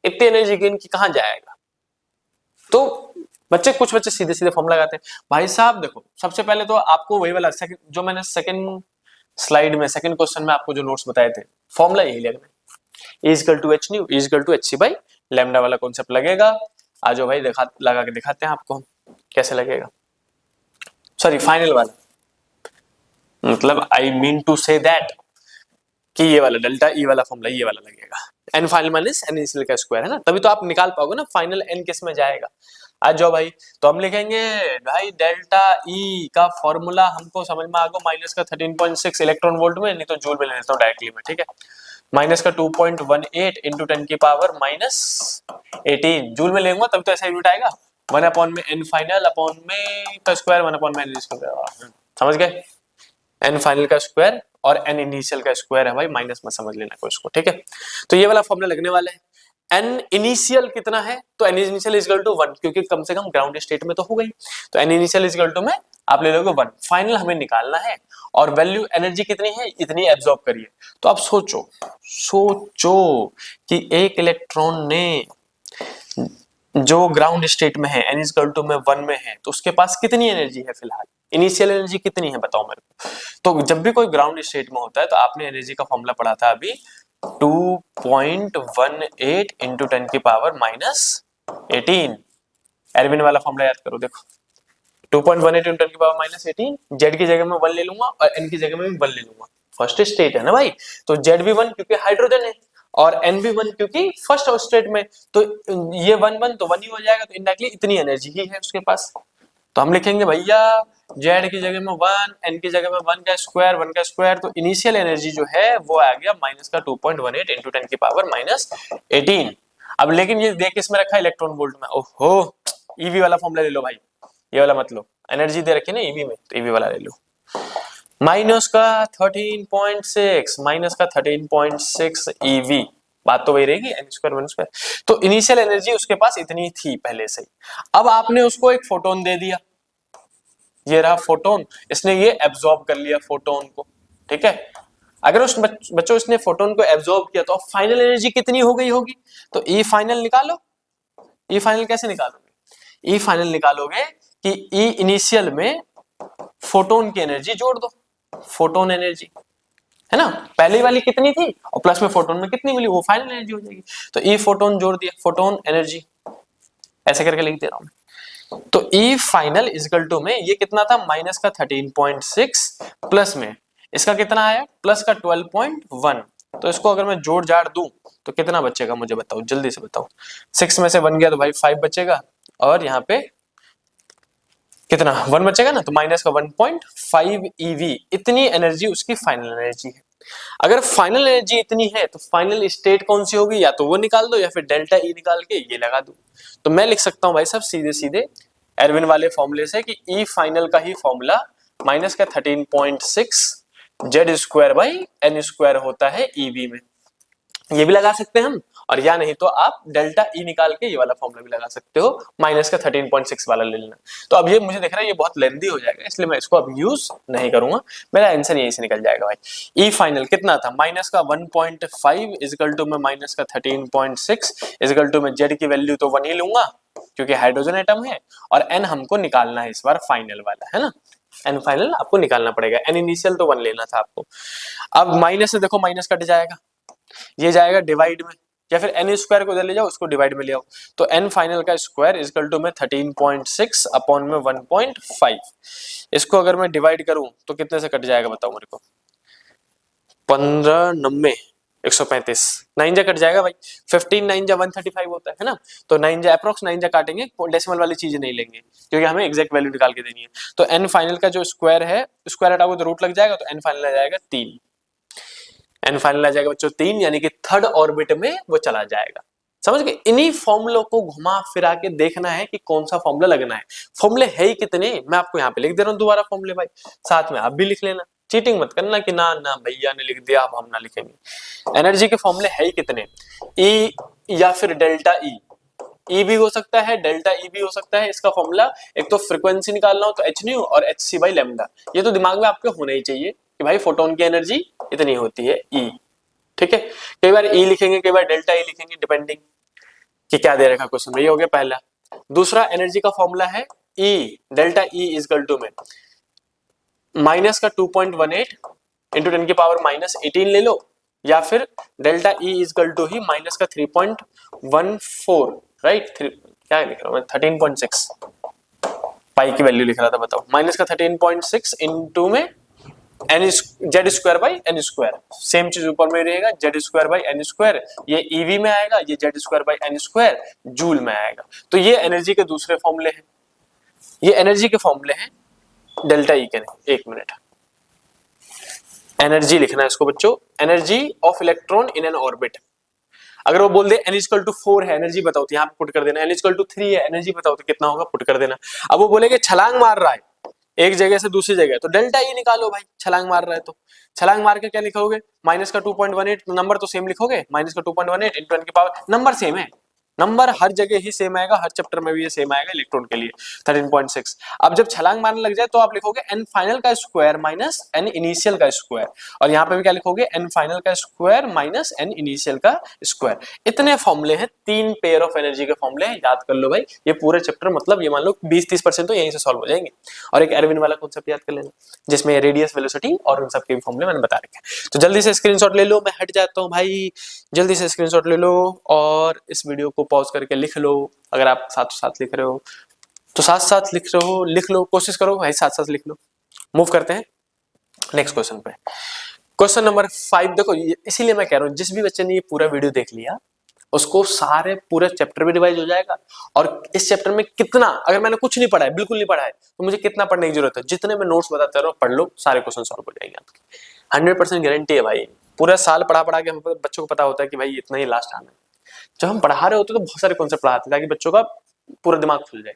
इतनी एनर्जी गेन की कहां जाएगा, तो बच्चे कुछ बच्चे सीधे सीधे फॉर्म लगाते हैं। भाई साहब देखो सबसे पहले तो आपको वही वाला जो मैंने सेकंड स्लाइड में सेकंड क्वेश्चन में आपको जो नोट्स बताए थे, फॉर्मूला यही लगना है, E equal to h nu, E equal to h c by lambda वाला कॉन्सेप्ट लगेगा। आ जाओ भाई लगा के दिखाते हैं आपको कैसे लगेगा। सॉरी फाइनल वाला, मतलब I mean to say that कि ये वाला डेल्टा ई वाला फॉर्मूला ये वाला लगेगा, n final minus n initial का स्क्वायर है ना, तभी तो आप निकाल पाओगे ना फाइनल एन किस में जाएगा। आ जाओ भाई, तो हम लिखेंगे भाई डेल्टा ई का फॉर्मूला हमको समझ में आ गया, माइनस का 13.6 इलेक्ट्रॉन वोल्ट में, नहीं तो जूल में ले लेता हूँ डायरेक्टली में, ठीक है। माइनस का 2.18 इंटू 10 की पावर माइनस 18 जूल में लेंगे तब तो ऐसा यूनिट आएगा, 1 अपॉन में एन फाइनल अपॉन में का स्क्वायर 1 अपॉन में एन स्क्वायर, समझ गए। एन फाइनल का स्क्वायर और एन इनिशियल का स्क्वायर है भाई, माइनस मत समझ लेना कोई इसको, ठीक है। तो ये वाला फॉर्मूला लगने वाला है। एन इनिशियल कितना है, तो n initial is equal to 1, क्योंकि कम से कम ग्राउंड स्टेट में तो हो गई, तो n initial is equal to में आप ले लोगे 1। फाइनल हमें निकालना है और वैल्यू एनर्जी कितनी है, इतनी एब्जॉर्ब करिए। तो आप सोचो कि एक इलेक्ट्रॉन ने जो ग्राउंड स्टेट में है एन इज इक्वल टू में 1 में है, तो उसके पास कितनी एनर्जी है फिलहाल, इनिशियल एनर्जी कितनी है बताओ मेरे को। तो जब भी कोई ग्राउंड स्टेट में होता है तो आपने एनर्जी का फॉर्मूला पढ़ा था अभी 2.18 इंटू 10 की पावर माइनस 18। एरविन वाला फॉर्मूला याद करो, देखो 2.18 इंटू 10 की पावर माइनस 18, जेड की जगह में 1 ले लूंगा और एन की जगह में भी 1 ले लूंगा, फर्स्ट स्टेट है ना भाई, तो जेड भी 1 क्योंकि हाइड्रोजन है और एन भी 1 क्योंकि फर्स्ट स्टेट में, तो ये 1 1 तो 1 ही हो जाएगा, तो इनडायरेक्टली इतनी एनर्जी ही है उसके पास। तो हम लिखेंगे भैया जेड की जगह में 1, एन की जगह में 1 का स्क्वायर, तो इनिशियल एनर्जी जो है वो आ गया माइनस का 2.18 इंटू 10 की पावर माइनस 18। अब लेकिन ये देख इसमें रखा इलेक्ट्रॉन वोल्ट में, ओहो ईवी वाला फॉर्मूला ले लो भाई, ये वाला मत लो, एनर्जी दे रखी है ना ईवी में, तो ईवी वाला ले लो। माइनस का 13.6 ईवी, बात तो वही रहेगी एन स्क्वायर 1 स्क्वायर। तो इनिशियल एनर्जी उसके पास इतनी थी पहले से ही। अब आपने उसको एक फोटोन दे दिया, ये रहा फोटोन, इसने ये एब्जॉर्ब कर लिया फोटोन को, ठीक है। अगर उस बच्चों इसने फोटोन को एब्जॉर्ब किया तो फाइनल एनर्जी कितनी हो गई होगी, तो ई फाइनल निकालो। ई फाइनल कैसे निकालोगे, ई फाइनल निकालोगे कि ई इनिशियल में फोटोन की एनर्जी जोड़ दो, फोटोन एनर्जी है ना, पहली वाली कितनी थी और प्लस में फोटोन में कितनी मिली, वो फाइनल एनर्जी हो जाएगी। तो ई फोटोन जोड़ दिया, फोटोन एनर्जी ऐसे करके लिख दे रहा हूं मैं। तो E फाइनल इक्वल टू में ये कितना था, माइनस का 13.6 प्लस में इसका कितना आया प्लस का 12.1, तो इसको अगर मैं जोड़ जाड़ दूं तो कितना बचेगा मुझे बताओ, जल्दी से बताओ। 6 में से 1 गया तो भाई 5 बचेगा, और यहाँ पे कितना 1 बचेगा ना, तो माइनस का 1.5 EV, इतनी एनर्जी उसकी फाइनल एनर्जी है। अगर फाइनल एनर्जी इतनी है तो फाइनल स्टेट कौन सी होगी, या तो वो निकाल दो या फिर डेल्टा ई निकाल के ये लगा दो। तो मैं लिख सकता हूं भाई साहब सीधे सीधे एरविन वाले फॉर्मूले से कि ई फाइनल का ही फॉर्मूला माइनस का 13.6 Z square by n square होता है ईवी में। ये भी लगा सकते हैं हम, और या नहीं तो आप डेल्टा ई निकाल के ये वाला फॉर्मूला भी लगा सकते हो, माइनस का 13.6 वाला ले लेना। तो अब ये मुझे दिख रहा है ये बहुत लेंथी हो जाएगा, इसलिए मैं इसको अब यूज नहीं करूंगा, मेरा आंसर यहीं से निकल जाएगा भाई। ई फाइनल कितना था, माइनस का 1.5 इजकल टू में माइनस का 13.6 इजकल टू में जेड की वैल्यू तो 1 ही लूंगा क्योंकि हाइड्रोजन एटम है, और एन हमको निकालना है इस बार फाइनल वाला, है ना। एन फाइनल आपको निकालना पड़ेगा, एन इनिशियल तो 1 लेना था आपको। अब माइनस से देखो माइनस कट जाएगा, ये जाएगा डिवाइड में, या फिर एन स्क्वायर को इधर ले जाओ, उसको डिवाइड में ले आओ, तो एन फाइनल का स्क्वायर इक्वल टू में 13.6 अपॉन में 1.5। इसको अगर मैं डिवाइड करूं तो कितने से कट जाएगा बताओ मेरे को, 15 90 135, 9 जा कट जाएगा भाई, 15 9 जा 135 होता है ना, तो 9 जा अप्रोक्स 9 जा काटेंगे, डेसिमल वाली चीजें नहीं लेंगे क्योंकि हमें एग्जैक्ट वैल्यू निकाल के देनी है। तो एन फाइनल का जो स्क्वायर है, स्क्वायर हटाओगे तो रूट लग जाएगा, तो एन फाइनल आ जाएगा 3, एन फाइनल आ जाएगा बच्चों 3, यानी कि थर्ड ऑर्बिट में वो चला जाएगा। समझ गए, इन्हीं फॉर्मूलों को घुमा फिरा के देखना है कि कौन सा फॉर्मूला लगना है। फॉर्मूले है ही कितने, मैं आपको यहाँ पे लिख दे रहा हूँ दोबारा फॉर्मूले भाई, साथ में आप भी लिख लेना, चीटिंग मत करना कि ना ना भैया ने लिख दिया अब हम ना लिखेंगे। एनर्जी के फॉर्मूले है ही कितने, ई या फिर डेल्टा ई, ई भी हो सकता है डेल्टा ई भी हो सकता है। इसका फॉर्मूला एक तो फ्रीक्वेंसी निकालना हो तो एच न्यू और एच सी बाई लैम्डा, ये तो दिमाग में आपके होना ही चाहिए कि भाई फोटोन की एनर्जी इतनी होती है ई, ठीक है। कई बार ई लिखेंगे, कई बार डेल्टा ई लिखेंगे, डिपेंडिंग कि क्या दे रखा क्वेश्चन में। ये हो गया पहला। दूसरा एनर्जी का फॉर्मूला है E delta E is equal to में माइनस का 2.18 इंटू 10 की पावर माइनस 18 ले लो, या फिर डेल्टा ई इजकल टू ही माइनस का 3.14, राइट, क्या लिख रहा हूं मैं, 13.6 पाई की वैल्यू लिख रहा था, बताओ, माइनस का 13.6 इंटू में n Z square by n square, same चीज ऊपर में रहेगा, Z square by n square, ये ईवी में आएगा, ये Z square by n square joule में आएगा। तो ये एनर्जी के दूसरे फॉर्मूले हैं, ये एनर्जी के फॉर्मूले हैं, डेल्टा ई के नहीं। एक मिनट, एनर्जी लिखना है इसको बच्चों, energy of electron in an orbit. अगर वो बोल दे एन इक्वल टू 4 है, एनर्जी बताओ, तो यहाँ पे पुट कर देना, एन इक्वल टू 3 है, एनर्जी बताओ तो कितना होगा, पुट कर देना। अब वो बोले कि छलांग मार रहा है एक जगह से दूसरी जगह, तो डेल्टा ई निकालो भाई, छलांग मार रहा है तो छलांग मार के क्या लिखोगे, माइनस का 2.18, नंबर तो सेम लिखोगे, माइनस का 2.18 इंटू 10 की पावर, नंबर सेम है, नंबर हर जगह ही सेम आएगा, हर चैप्टर में भी ये सेम आएगा इलेक्ट्रॉन के लिए 13.6। अब जब छलांग मारने लग जाए तो आप लिखोगे एन फाइनल का स्क्वायर माइनस एन इनिशियल का स्क्वायर, और यहाँ पे भी क्या लिखोगे, एन फाइनल का स्क्वायर माइनस एन इनिशियल का स्क्वायर। इतने फॉर्मूले हैं, 3 पेयर ऑफ एनर्जी के फॉर्मूले हैं, याद कर लो भाई। ये पूरे चैप्टर मतलब ये मान लो 20-30% तो यहीं से सॉल्व हो जाएंगे, और एक एरविन वाला कॉन्सेप्ट याद कर लेना जिसमें रेडियस वेलोसिटी और उन सब के फॉर्मूले मैंने बता रखे हैं। तो जल्दी से स्क्रीनशॉट ले लो, मैं हट जाता हूँ भाई, जल्दी से स्क्रीनशॉट ले लो और इस वीडियो को पॉज करके लिख लो। अगर आप साथ साथ लिख रहे हो तो साथ साथ लिख रहे हो, लिख लो, कोशिश करो भाई साथ साथ लिख लो। मूव करते हैं नेक्स्ट क्वेश्चन पे। क्वेश्चन नंबर 5 देखो, इसीलिए मैं कह रहा हूं जिस भी बच्चे ने ये पूरा वीडियो देख लिया उसको सारे पूरे चैप्टर भी रिवाइज हो जाएगा, और इस चैप्टर में कितना, अगर मैंने कुछ नहीं पढ़ा है, बिल्कुल नहीं पढ़ा है, तो मुझे कितना पढ़ने की जरूरत है, जितने मैं नोट्स बताता रहा हूं पढ़ लो, सारे क्वेश्चन सॉल्व हो जाएंगे आपके, 100% गारंटी है भाई। पूरा साल पढ़ा पढ़ा के बच्चों को पता होता है कि भाई इतना ही लास्ट आना है। जब हम पढ़ा रहे होते तो बहुत सारे कॉन्सेप्ट पढ़ाते ताकि बच्चों का पूरा दिमाग खुल जाए,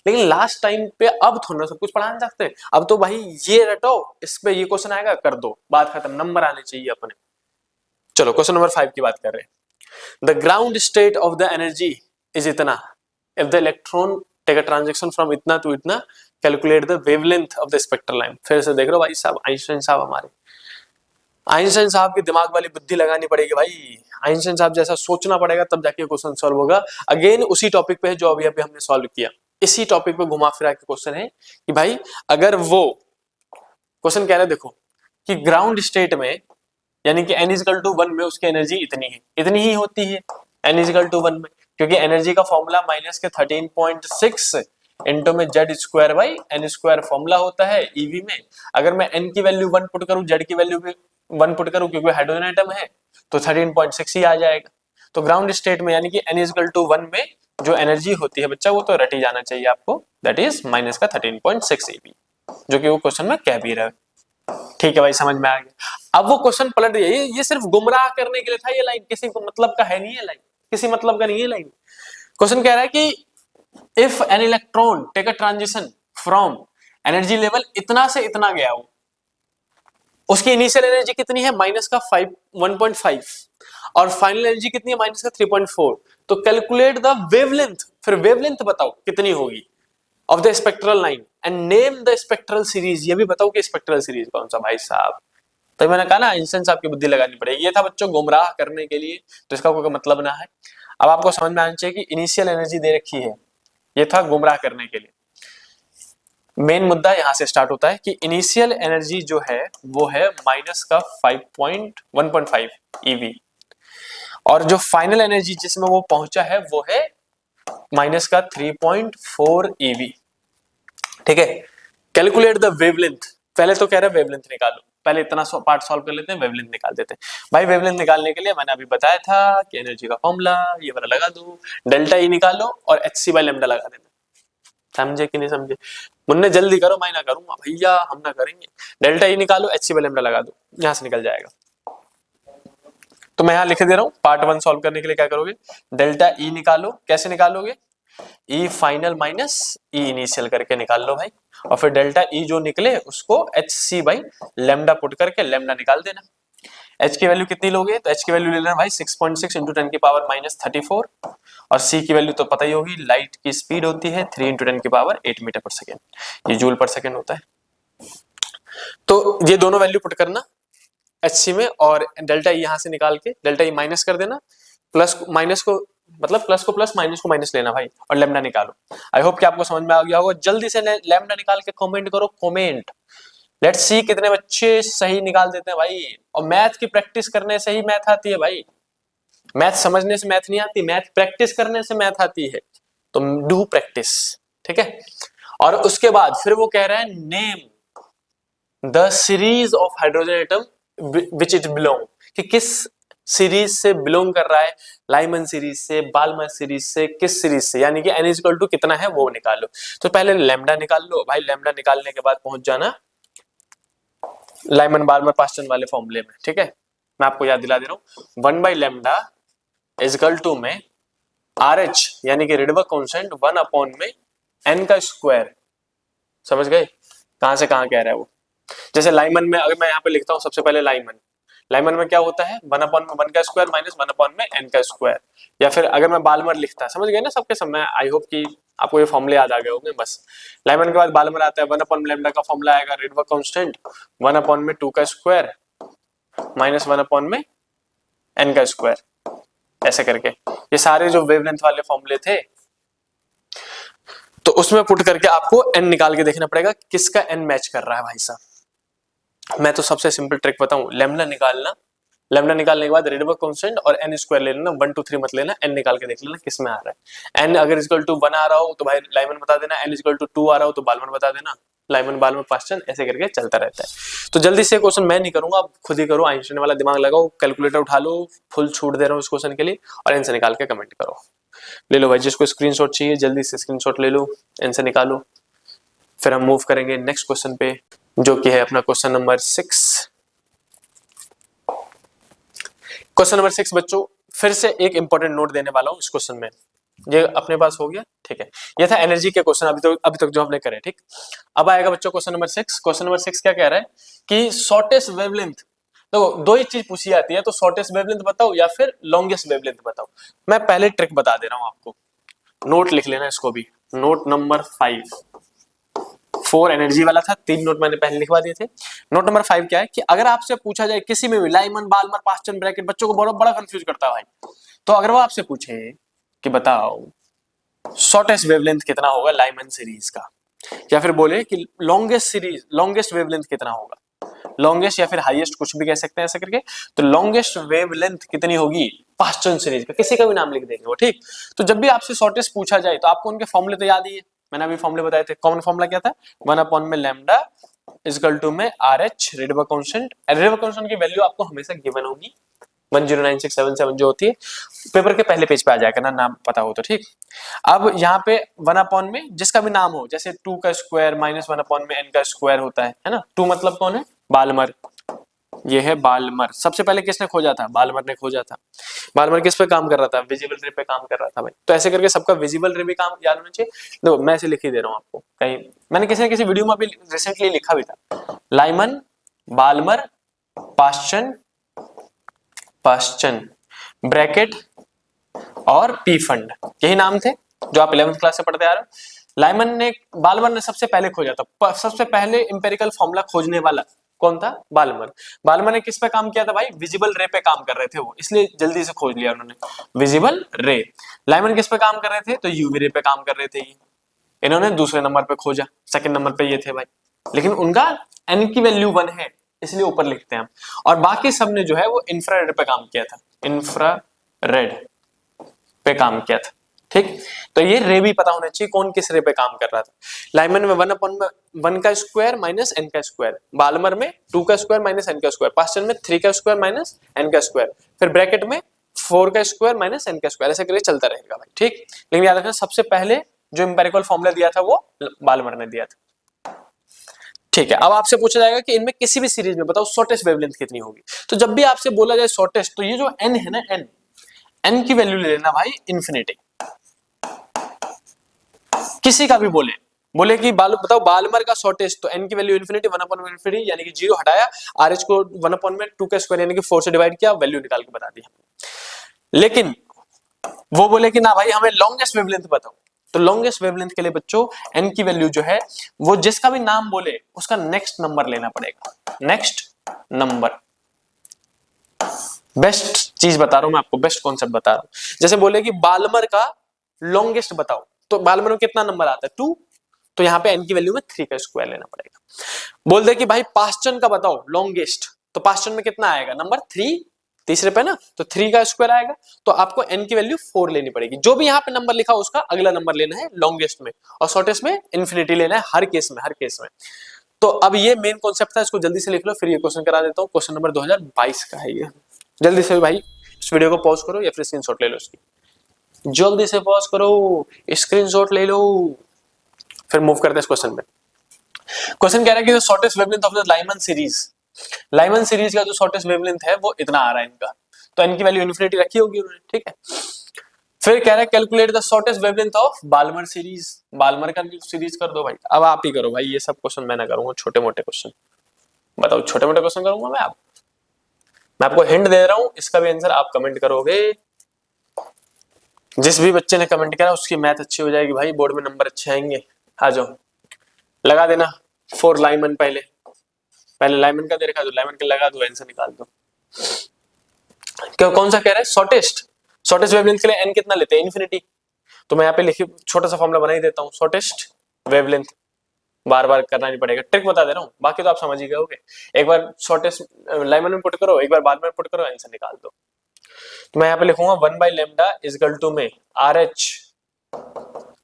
लेकिन लास्ट टाइम पे अब थोड़ा सब कुछ पढ़ा नहीं सकते। अब तो भाई ये रटो, इस पे ये क्वेश्चन आएगा, कर दो, बात खत्म, नंबर आने चाहिए अपने। चलो क्वेश्चन नंबर 5 की बात कर रहे हैं। The ground state of the energy is इतना, if the electron take a transaction from इतना टू इतना, calculate the wavelength of the spectral line. फिर से देख रहे हो भाई साहब, आइंस्टाइन साहब हमारे, आइंस्टाइन साहब की दिमाग वाली बुद्धि लगानी पड़ेगी भाई, आइंस्टाइन साहब जैसा सोचना पड़ेगा तब जाके क्वेश्चन सॉल्व होगा। अगेन उसी टॉपिक पे है जो अभी अभी हमने सॉल्व किया, इसी टॉपिक पे घुमा फिरा के क्वेश्चन है कि भाई अगर वो क्वेश्चन कह रहे देखो कि ग्राउंड स्टेट में यानी कि n इक्वल टू 1 में उसकी एनर्जी इतनी है, इतनी ही होती है n इक्वल टू 1 में, क्योंकि एनर्जी का फॉर्मूला माइनस के 13.6 इंटू में Z square by n square formula होता है ईवी में। अगर मैं n की वैल्यू 1 पुट करूं, जेड की वैल्यू भी 1 पुट करूं क्योंकि हाइड्रोजन एटम है, तो 13.6 ही आ जाएगा। तो ग्राउंड स्टेट में यानी कि n इक्वल टू 1 में जो एनर्जी होती है बच्चा, वो तो रटी जाना चाहिए आपको, दैट इज माइनस का 13.6 ईवी, जो कि वो क्वेश्चन में कह भी रहा है। ठीक है भाई, समझ में आ गया। अब वो क्वेश्चन पलट दिया, ये सिर्फ गुमराह करने के लिए था, ये लाइन किसी को मतलब का है नहीं है, लाइन किसी मतलब का नहीं है। लाइन क्वेश्चन कह रहा है कि if an electron take a transition from energy level इतना से इतना गया हो, उसकी इनिशियल एनर्जी कितनी है माइनस का 1.5 और फाइनल एनर्जी कितनी है माइनस का 3.4। तो कैलकुलेट द वेवलेंथ, फिर वेवलेंथ बताओ कितनी होगी of the spectral line and name the spectral series. ये भी बताओ कि स्पेक्ट्रल सीरीज कौन सा भाई साहब। तो मैंने कहा ना आइंस्टाइन साहब की बुद्धि लगानी पड़ेगी। ये था बच्चों गुमराह करने के लिए, तो इसका कोई मतलब ना है। अब आपको समझ में आना चाहिए कि इनिशियल एनर्जी दे रखी है, ये था गुमराह करने के लिए। मेन मुद्दा यहां से स्टार्ट होता है कि इनिशियल एनर्जी जो है वो है माइनस का 1.5 ईवी और जो फाइनल एनर्जी जिसमें वो पहुंचा है वो है माइनस का 3.4 ईवी। ठीक है, कैलकुलेट द वेवलेंथ। पहले तो कह रहा है वेवलेंथ निकालो, पहले इतना पार्ट सॉल्व कर लेते हैं, वेवलेंथ निकाल देते हैं। भाई वेवलेंथ निकालने के लिए मैंने अभी बताया था कि एनर्जी का फॉर्मूला ये वाला लगा दो, डेल्टा ई निकालो और एच सी बाई लेमडा लगा देना। समझे कि नहीं समझे? मुन्ने जल्दी करो, मैं ना करूंगा भैया, हम ना करेंगे। डेल्टा ई निकालो, एच सी बाई लेमडा लगा दो, यहां से निकल जाएगा। तो मैं यहां लिख दे रहा हूं, पार्ट 1 सॉल्व करने के लिए क्या करोगे, डेल्टा ई निकालो। कैसे निकालोगे, ई फाइनल माइनस ई इनिशियल करके निकाल लो भाई, और फिर डेल्टा ई जो निकले उसको h c by lambda put करके लेमडा निकाल देना। एच की वैल्यू कितनी लोगे, तो एच की वैल्यू ले लेना भाई 6.6 इंटू 10 की पावर माइनस 34 और सी की वैल्यू तो पता ही होगी, लाइट की स्पीड होती है 3 इंटू 10 की पावर 8 मीटर पर सेकेंड, ये जूल पर सेकेंड होता है। तो ये दोनों वैल्यू पुट करना एच सी में और डेल्टा ई यहां से निकाल के डेल्टा ई माइनस कर देना, प्लस माइनस को मतलब प्लस को प्लस माइनस को माइनस लेना भाई और लेमडा निकालो। आई होप कि आपको समझ में आ गया होगा। जल्दी से लेमडा निकाल के कमेंट करो, कमेंट। लेट्स सी कितने बच्चे सही निकाल देते हैं भाई। और मैथ की प्रैक्टिस करने से ही मैथ आती है भाई, मैथ समझने से मैथ नहीं आती, मैथ प्रैक्टिस करने से मैथ आती है। तो डू प्रैक्टिस, ठीक है। और उसके बाद फिर वो कह रहा है name the series of hydrogen atom which it belong, कि किस सीरीज से बिलोंग कर रहा है, लाइमन सीरीज से, बाल्मर सीरीज से, किस सीरीज से, यानी कि n इक्वल टू कितना है वो निकालो। तो पहले लैम्डा निकाल लो भाई, लैम्डा निकालने के बाद पहुंच जाना लाइमन बाल्मर पास्टन वाले फॉर्मूले में, ठीक है। मैं आपको याद दिला दे रहा हूं, 1 बाई लैम्डा इक्वल टू में आर एच यानी कि रिडबर्ग कांस्टेंट 1 अपॉन में n का स्क्वायर। समझ गए कहां से कहां कह रहा है वो। जैसे लाइमन में अगर मैं यहाँ पे लिखता हूँ सबसे पहले लाइमन में क्या होता है 1 अपॉन में 1 का स्क्वायर माइनस 1 अपॉन में n का स्क्वायर। या फिर अगर मैं बाल्मर लिखता, समझ गए ना सबके सब। मैं आई होप कि आपको ये फॉर्मूले याद आ गए होंगे। बस लाइमन के बाद बाल्मर आता है, 1 अपॉन लैम्डा का फॉर्मूला आएगा रिडबर्ग कांस्टेंट 1 अपॉन में 2 का स्क्वायर माइनस 1 अपॉन में n का स्क्वायर, ऐसे करके। ये सारे जो वेवलेंथ वाले फॉर्मूले थे, तो उसमें पुट करके आपको n निकाल के देखना पड़ेगा किसका n मैच कर रहा है भाई साहब। मैं तो सबसे सिंपल ट्रिक बताऊं, लैम्डा निकालना, लैम्डा निकालने के बाद रिडबर्ग कांस्टेंट और n स्क्वायर ले लेना, 1 2 3 मत लेना, n निकाल के देख लेना किस में आ रहा है। n अगर इक्वल टू 1 आ रहा हो तो भाई लाइमन बता देना, n इक्वल टू 2 आ रहा हो तो बाल्मर बता देना, लाइमन बाल्मर पास्टन, ऐसे करके चलता रहता है। तो जल्दी से क्वेश्चन मैं नहीं करूंगा, आप खुद ही करो, आइंस्टाइन वाला दिमाग लगाओ, कैलकुलेटर उठा लो, फुल छूट दे रहा हूँ इस क्वेश्चन के लिए, और n से निकाल के कमेंट करो। ले लो भाई, जिसको स्क्रीनशॉट चाहिए जल्दी से स्क्रीनशॉट ले लो, n से निकालो। फिर हम मूव करेंगे नेक्स्ट क्वेश्चन पे, जो कि है अपना क्वेश्चन नंबर 6। क्वेश्चन नंबर 6 बच्चों, फिर से एक इंपॉर्टेंट नोट देने वाला हूं इस क्वेश्चन में। ये अपने पास हो गया, ठीक है। ये था एनर्जी के क्वेश्चन अभी तक जो हमने करे, ठीक। अब आएगा बच्चों क्वेश्चन नंबर 6। क्वेश्चन नंबर 6 क्या कह रहा है कि शॉर्टेस्ट वेवलेंथ, तो दो ही चीज पूछी जाती है, तो शॉर्टेस्ट वेवलेंथ बताओ या फिर लॉन्गेस्ट वेवलेंथ बताओ। मैं पहले ट्रिक बता दे रहा हूं आपको, नोट लिख लेना इसको भी। नोट नंबर 4 एनर्जी वाला था, 3 नोट मैंने पहले लिखवा दिए थे। नोट नंबर 5 क्या है कि अगर आपसे पूछा जाए किसी में भी, लाइमन बाल्मर पास्टन ब्रैकेट, बच्चों को बड़ा बड़ा कंफ्यूज करता है भाई। तो अगर वो आपसे पूछे कि बताओ शॉर्टेस्ट वेवलेंथ कितना होगा लाइमन सीरीज का, या फिर बोले कि लॉन्गेस्ट वेवलेंथ कितना होगा, लॉन्गेस्ट या फिर हाईएस्ट कुछ भी कह सकते हैं ऐसे करके, तो लॉन्गेस्ट वेवलेंथ कितनी होगी पास्टन सीरीज का, किसी का भी नाम लिख देंगे वो, ठीक। तो जब भी आपसे शॉर्टेस्ट पूछा जाए तो आपको उनके फॉर्मूले तो याद ही है, मैंने अभी फॉर्मूले बताए थे। कॉमन फॉर्मूला क्या था, 1 अपॉन में लैम्डा इक्वल टू में R H Rydberg constant. Rydberg constant की वैल्यू आपको हमेशा गिवन होगी 109677 जो होती है, पेपर के पहले पेज पे आ जाया करना, नाम पता हो तो, ठीक। अब यहाँ पे 1 अपॉन में जिसका भी नाम हो, जैसे 2 का स्क्वायर माइनस 1 अपॉन में n का स्क्वायर होता है ना। 2 मतलब कौन है, बाल्मर, ये है बाल्मर। सबसे पहले किसने खोजा था, बाल्मर ने खोजा था। बाल्मर किस पे काम कर रहा था, विजिबल रे पे काम कर रहा था भाई। तो ऐसे करके सबका विजिबल रे भी काम याद होना चाहिए। देखो मैं ऐसे लिख ही दे रहा हूँ आपको, कहीं मैंने किसी न किसी वीडियो में अभी रिसेंटली लिखा भी था, Lyman Balmer Paschen, Paschen Brackett और पी फंड, यही नाम थे जो आप 11th क्लास से पढ़ते आ रहे हो। बाल्मर ने सबसे पहले खोजा था, सबसे पहले इंपेरिकल फॉर्मूला खोजने वाला कौन था? बाल्मर। बाल्मर ने किस पे काम किया था भाई? विजिबल रे पे काम कर रहे थे वो, इसलिए जल्दी से खोज लिया उन्होंने, विजिबल रे। लाइमन किस पे काम कर रहे थे? तो यूवी रे पे काम कर रहे थे। इन्होंने दूसरे नंबर पे खोजा, सेकंड नंबर पे ये थे भाई, लेकिन उनका एन की वैल्यू 1 है इसलिए ऊपर लिखते हैं हम। और बाकी सब ने जो है वो इंफ्रारेड पे काम किया था, इंफ्रारेड पे काम किया था। ठीक, तो ये रे भी पता होना चाहिए कौन किस रे पे काम कर रहा था। लाइमन में 1/1 का स्क्वायर माइनस एन का स्क्वायर, बाल्मर में 2 का स्क्वायर माइनस एन का स्क्वायर, पास्चन में 3 का स्क्वायर माइनस एन का स्क्वायर, फिर ब्रैकेट में 4 का स्क्वायर माइनस एन का स्क्वायर, ऐसे करके चलता रहेगा भाई। ठीक, लेकिन याद रखना सबसे पहले जो इंपेरिकल फॉर्मूला दिया था वो बाल्मर ने दिया था। ठीक है, अब आपसे पूछा जाएगा कि इनमें किसी भी सीरीज में बताओ शॉर्टेस्ट वेवलेंथ कितनी होगी। तो जब भी आपसे बोला जाए शॉर्टेस्ट, तो ये जो एन है ना, एन की वैल्यू ले लेना भाई इन्फिनिटी। किसी का भी बोले कि बताओ बाल्मर का शॉर्टेस्ट, तो एन की वैल्यू इन्फिनिटी, 1/∞, यानी कि 0 हटाया, आरएच को 1/2 का स्क्वायर यानी कि 4 से डिवाइड किया, वैल्यू निकाल के बता दिया। लेकिन वो बोले कि ना भाई हमें लॉन्गेस्ट वेवलेंथ बताओ, तो लॉन्गेस्ट वेवलेंथ के लिए बच्चों एन की वैल्यू जो है वो जिसका भी नाम बोले उसका नेक्स्ट नंबर लेना पड़ेगा, नेक्स्ट नंबर। बेस्ट चीज बता रहा हूं मैं आपको, बेस्ट कॉन्सेप्ट बता रहा हूं। जैसे बोले कि बाल्मर का लॉन्गेस्ट बताओ, तो बाल्मर में कितना नंबर आता है? 2, तो यहाँ पे एन की वैल्यू में 3 का स्क्वायर लेना पड़ेगा। बोल दे कि भाई पास्चन का बताओ लॉन्गेस्ट, तो पास्चन में कितना आएगा? नंबर 3, तीसरे पे ना, तो 3 का स्क्वायर आएगा, तो आपको एन की वैल्यू 4 लेनी पड़ेगी। जो भी यहाँ पे नंबर लिखा उसका अगला नंबर लेना है लॉन्गेस्ट में, और शॉर्टेस्ट में इन्फिनिटी लेना है, हर केस में, हर केस में। तो अब ये मेन कॉन्सेप्ट था, इसको जल्दी से लिख लो, फिर ये क्वेश्चन करा देता हूँ। क्वेश्चन नंबर 2022 का है ये। जल्दी से भाई इस वीडियो को पॉज करो या फिर स्क्रीनशॉट ले लो इसकी, जल्दी से पॉज करो, स्क्रीनशॉट ले लो, फिर मूव करते हैं इस क्वेश्चन में। क्वेश्चन कह रहा है कि shortest wavelength of the Lyman series, Lyman series का जो शॉर्टेस्ट वेवलेंथ है वो इतना आ रहा है इनका, तो इनकी वैल्यू इन्फिनिटी रखी होगी उन्होंने। ठीक है, फिर कह रहा है calculate the shortest wavelength of Balmer series, Balmer का सीरीज कर दो भाई। अब आप ही करो भाई, ये सब क्वेश्चन मैं ना करूंगा, छोटे मोटे क्वेश्चन बताओ, छोटे मोटे क्वेश्चन करूंगा मैं आपको हिंट दे रहा हूं, इसका भी आंसर आप कमेंट करोगे। जिस भी बच्चे ने कमेंट करा उसकी मैथ अच्छी हो जाएगी भाई, बोर्ड में नंबर अच्छे आएंगे। आ जाओ, लगा देना 4 लाइमन, पहले लाइमन का दे रखा, तो लाइमन का लगा दो, आंसर निकाल दो। कौन सा कह रहा है? शॉर्टेस्ट वेवलेंथ के लिए एन कितना लेते हैं? इन्फिनिटी। तो मैं यहाँ पे लिखी छोटा सा फॉर्मूला बना ही देता हूँ, शॉर्टेस्ट वेवलेंथ, बार बार करना नहीं पड़ेगा, ट्रिक बता दे रहा हूँ, बाकी तो आप समझ ही गए। एक बार शॉर्टेस्ट लाइमन में पुट करो, एक बार बाद में पुट करो, आंसर निकाल दो। तो मैं यहाँ पे लिखूंगा 1/λ इक्वल टू में RH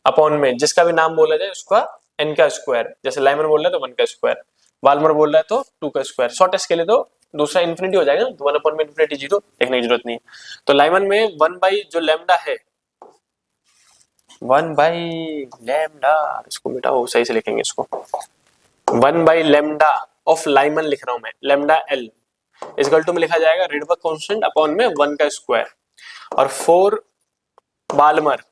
अपॉन में जिसका भी नाम बोला जाए उसका n का स्क्वायर, जैसे लाइमन बोल रहा है तो 1 का स्क्वायर, बाल्मर बोल रहा है तो 2 का स्क्वायर। शॉर्टेस्ट के लिए तो दूसरा इन्फिनिटी हो जाएगा, 1 अपॉन में इन्फिनिटी 0, लिखने की जरूरत नहीं है। तो लाइमन में 1 बाई जो लैम्डा है, 1/λ, इसको मिटाओ, सही से लिखेंगे इसको, 1/λ ऑफ लाइमन लिख रहा हूं मैं, लैम्डा L इक्वल टू में लिखा जाएगा रिडबर्ग कांस्टेंट अपॉन में 1 का स्क्वायर, और 4 बाल्मर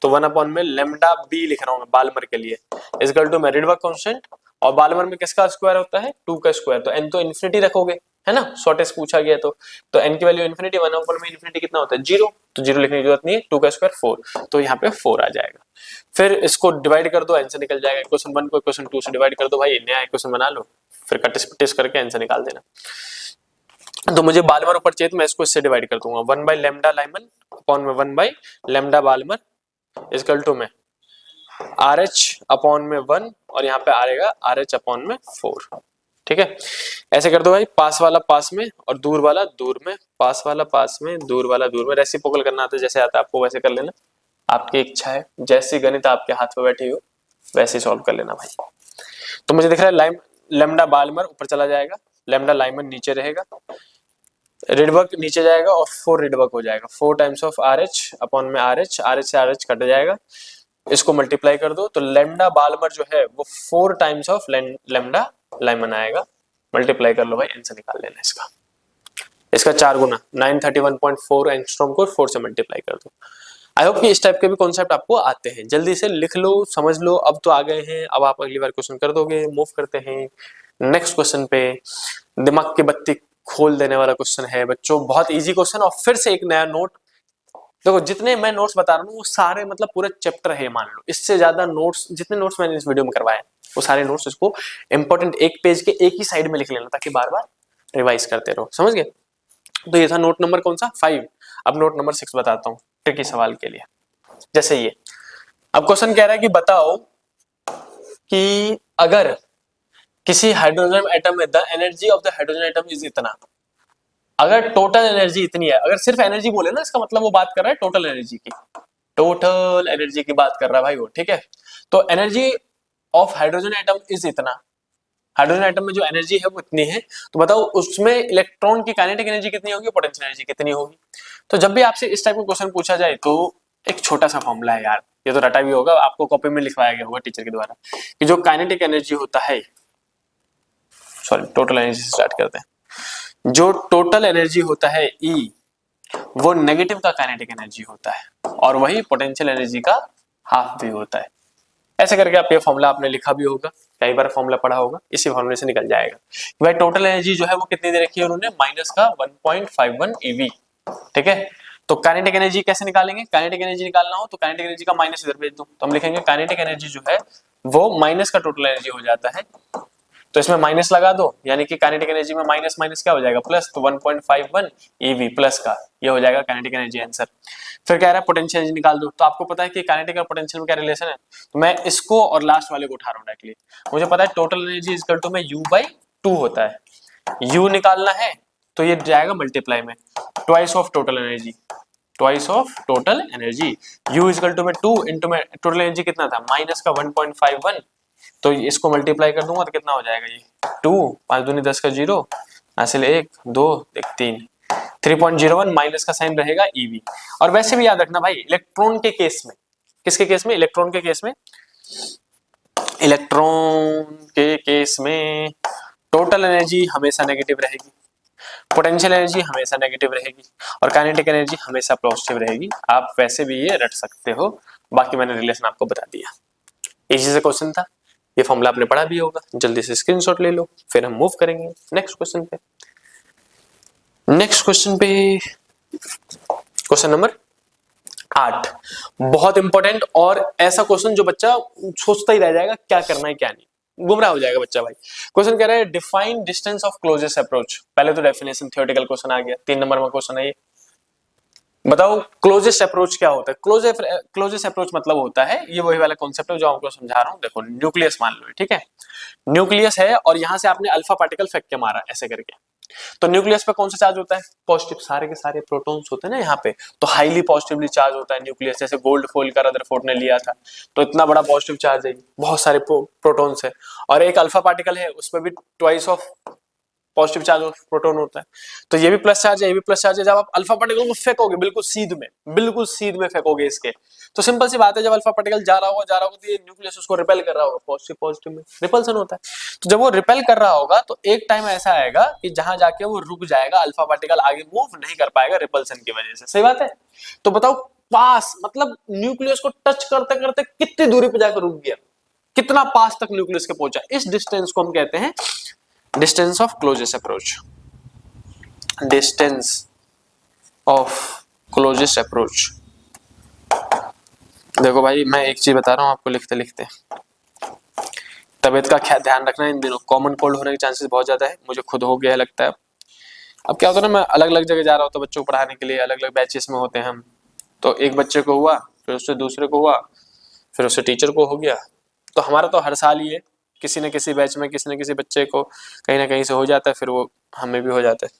तो 1 अपॉन में लैम्डा B लिख रहा हूं मैं बाल्मर के लिए, इक्वल टू में रिडबर्ग कांस्टेंट, और बाल्मर में किसका स्क्वायर होता है? 2 का स्क्वायर, तो n तो इन्फिनिटी रखोगे, है ना, शॉर्टेस्ट पूछा गया तो n की वैल्यू इन्फिनिटी, 1 अपॉन में इन्फिनिटी कितना होता है? 0, तो 0 लिखने की जरूरत नहीं है, 2 का स्क्वायर 4, तो यहाँ पे 4 आ जाएगा। फिर इसको डिवाइड कर दो, आंसर निकल जाएगा। क्वेश्चन 1 को क्वेश्चन 2 से डिवाइड कर दो भाई, नया क्वेश्चन बना लो, फिर कटिस पिटिस करके आंसर निकाल देना। तो मुझे बाल्मर ऊपर चाहिए तो मैं इसको इससे डिवाइड कर दूंगा, 1/λ लाइमन अपॉन में 1/λ बाल्मर इक्वल टू में RH अपॉन में 1, और यहाँ पे आएगा RH अपॉन में 4। ठीक है, ऐसे कर दो भाई, पास वाला पास में और दूर वाला दूर में, पास वाला पास में, दूर वाला दूर में, रेसिप्रोकल करना आता है, जैसे आता है आपको वैसे कर लेना, आपकी इच्छा है, जैसी गणित आपके हाथ में बैठी हो वैसे सॉल्व कर लेना भाई। तो मुझे दिख रहा है लैम्डा बाल्मर ऊपर चला जाएगा, लैम्डा लाइमन नीचे रहेगा, रिडबर्ग नीचे जाएगा और 4 रिडबर्ग हो जाएगा, 4 टाइम्स ऑफ RH अपॉन में RH, RH से RH कट जाएगा, इसको मल्टीप्लाई कर दो, तो लैम्डा बाल्मर जो है वो 4 टाइम्स ऑफ लैम्डा लाइमन आएगा, मल्टीप्लाई कर लो भाई, आंसर निकाल लेना इसका 4 गुना 931.4 एंगस्ट्रॉम को 4 से मल्टीप्लाई कर दो। आई होप कि इस टाइप के भी कॉन्सेप्ट आपको आते हैं, जल्दी से लिख लो, समझ लो, अब तो आ गए हैं, अब आप अगली बार क्वेश्चन कर दोगे। मूव करते हैं नेक्स्ट क्वेश्चन पे दिमाग की बत्ती खोल देने वाला क्वेश्चन है बच्चों, बहुत इजी क्वेश्चन और फिर से एक नया नोट। देखो जितने मैं नोट्स बता रहा हूँ वो सारे मतलब पूरे चैप्टर है, मान लो इससे ज्यादा नोट्स, जितने नोट्स मैंने इस वीडियो में करवाए वो सारे नोट्स इसको इंपॉर्टेंट एक पेज के एक ही साइड में लिख लेना ताकि बार बार रिवाइज करते रहो, समझ गए। तो ये था नोट नंबर कौन सा 5। अब नोट नंबर 6 बताता हूँ ट्रिकी सवाल के लिए। जैसे ये अब क्वेश्चन कह रहा है कि बताओ कि अगर किसी हाइड्रोजन एटम में the energy of the hydrogen atom is इतना, अगर टोटल एनर्जी इतनी है, अगर सिर्फ एनर्जी बोले ना इसका मतलब वो बात कर रहा है टोटल एनर्जी की, टोटल एनर्जी की बात कर रहा है भाई वो, ठीक है। तो energy of hydrogen atom is इतना, हाइड्रोजन एटम में जो एनर्जी है वो इतनी है, तो बताओ उसमें इलेक्ट्रॉन की काइनेटिक एनर्जी कितनी होगी, पोटेंशियल एनर्जी कितनी होगी। तो जब भी आपसे इस टाइप का क्वेश्चन पूछा जाए तो एक छोटा सा फॉर्मूला है यार, ये तो रटा भी होगा, आपको कॉपी में लिखवाया गया होगा टीचर के द्वारा, कि जो काइनेटिक एनर्जी होता है, सॉरी टोटल एनर्जी से स्टार्ट करते हैं, जो टोटल एनर्जी होता है E, वो नेगेटिव का काइनेटिक एनर्जी होता है और वही पोटेंशियल एनर्जी का हाफ भी होता है। ऐसे करके आप ये फॉर्मूला आपने लिखा भी होगा, कई बार फॉर्मूला पढ़ा होगा, इसी फॉर्मूले से निकल जाएगा। भाई टोटल एनर्जी जो है वो कितनी दे रखी है उन्होंने, माइनस का 1.51 eV, ठीक है। तो काइनेटिक एनर्जी कैसे निकालेंगे, काइनेटिक एनर्जी निकालना हो तो काइनेटिक एनर्जी का माइनस इधर भेज दो, तो हम लिखेंगे काइनेटिक एनर्जी जो है वो माइनस का टोटल एनर्जी हो जाता है, तो इसमें माइनस लगा दो, यानी कि काइनेटिक एनर्जी में माइनस माइनस क्या हो जाएगा प्लस, तो 1.51 eV प्लस का ये हो जाएगा काइनेटिक एनर्जी आंसर। फिर कह रहा है पोटेंशियल एनर्जी निकाल दो, तो आपको पता है कि काइनेटिक और पोटेंशियल में क्या रिलेशन है, तो मैं इसको और लास्ट वाले को उठा रहा हूं डायरेक्टली। मुझे पता है टोटल एनर्जी इक्वल टू में U/2 होता है, U निकालना है तो ये जाएगा मल्टीप्लाई में twice of total energy, twice of total energy, U equal to में 2 इंटू में टोटल एनर्जी कितना था माइनस का 1.51, तो इसको मल्टीप्लाई कर दूंगा तो कितना हो जाएगा ये 2, 5 दूनी 10 का 0, हासिल 1 2 3, 3.01 माइनस का साइन रहेगा EV। और वैसे भी याद रखना भाई इलेक्ट्रॉन के केस में, किसके केस में, इलेक्ट्रॉन के केस में, इलेक्ट्रॉन के केस में टोटल एनर्जी हमेशा नेगेटिव रहेगी, पोटेंशियल एनर्जी हमेशा नेगेटिव रहेगी और काइनेटिक एनर्जी हमेशा पॉजिटिव रहेगी। आप वैसे भी ये रट सकते हो, बाकी मैंने रिलेशन आपको बता दिया। इजी से क्वेश्चन था, ये फॉर्मूला आपने पढ़ा भी होगा, जल्दी से स्क्रीनशॉट ले लो, फिर हम मूव करेंगे नेक्स्ट क्वेश्चन पे। नेक्स्ट क्वेश्चन पे क्वेश्चन नंबर 8, बहुत इंपॉर्टेंट और ऐसा क्वेश्चन जो बच्चा सोचता ही रह जाएगा क्या करना है क्या नहीं, गुमराह हो जाएगा बच्चा भाई। क्वेश्चन कह रहा है define distance of closest approach, पहले तो डेफिनेशन थियोरेटिकल क्वेश्चन आ गया, 3 नंबर में क्वेश्चन है ये। बताओ क्लोजेस्ट अप्रोच क्या होता है, क्लोजेस्ट अप्रोच मतलब होता है, ये वही वाला कॉन्सेप्ट है जो आपको समझा रहा हूं। देखो न्यूक्लियस मान लो, ठीक है, न्यूक्लियस है और यहां से आपने अल्फा पार्टिकल फेंक के मारा ऐसे करके, तो न्यूक्लियस पे कौन सा चार्ज होता है, पॉजिटिव, सारे के सारे प्रोटॉन्स होते हैं ना यहाँ पे, तो हाईली पॉजिटिवली चार्ज होता है न्यूक्लियस, जैसे गोल्ड फोइल का रदरफोर्ड ने लिया था, तो इतना बड़ा पॉजिटिव चार्ज है, बहुत सारे प्रोटॉन्स है, और एक अल्फा पार्टिकल है उसमें भी twice of positive charge of proton होता है, तो ये भी प्लस चार्ज है, ये भी प्लस चार्ज है। जब आप अल्फा पार्टिकल को फेंकोगे बिल्कुल सीध में फेंकोगे इसके, तो सिंपल सी बात है जब अल्फा पार्टिकल जा रहा होगा तो ये न्यूक्लियस उसको रिपेल कर रहा होगा, पॉजिटिव में रिपल्सन होता है, तो जब वो रिपेल कर रहा होगा तो एक टाइम ऐसा आएगा कि जहां जाके वो रुक जाएगा, अल्फा पार्टिकल आगे मूव नहीं कर पाएगा रिपल्सन की वजह से, सही बात है। तो बताओ पास मतलब न्यूक्लियस को टच करते करते कितनी दूरी पे जाकर रुक गया, कितना पास तक न्यूक्लियस के पहुंचा, इस डिस्टेंस को हम कहते हैं distance of closest approach, distance of closest approach. देखो भाई मैं एक चीज बता रहा हूं आपको लिखते लिखते, तबीयत का क्या ध्यान रखना है, इन दिनों कॉमन कोल्ड होने के चांसेस बहुत ज्यादा है, मुझे खुद हो गया है लगता है। अब क्या होता है ना, मैं अलग अलग जगह जा रहा होता हूँ बच्चों को पढ़ाने के लिए, अलग अलग बैचेस में होते हैं हम, तो एक बच्चे को हुआ, फिर उससे दूसरे को हुआ, फिर उससे टीचर को हो गया, तो हमारा तो हर साल ही है, किसी न किसी बैच में किसी न किसी बच्चे को कहीं ना कहीं से हो जाता है, फिर वो हमें भी हो जाता है।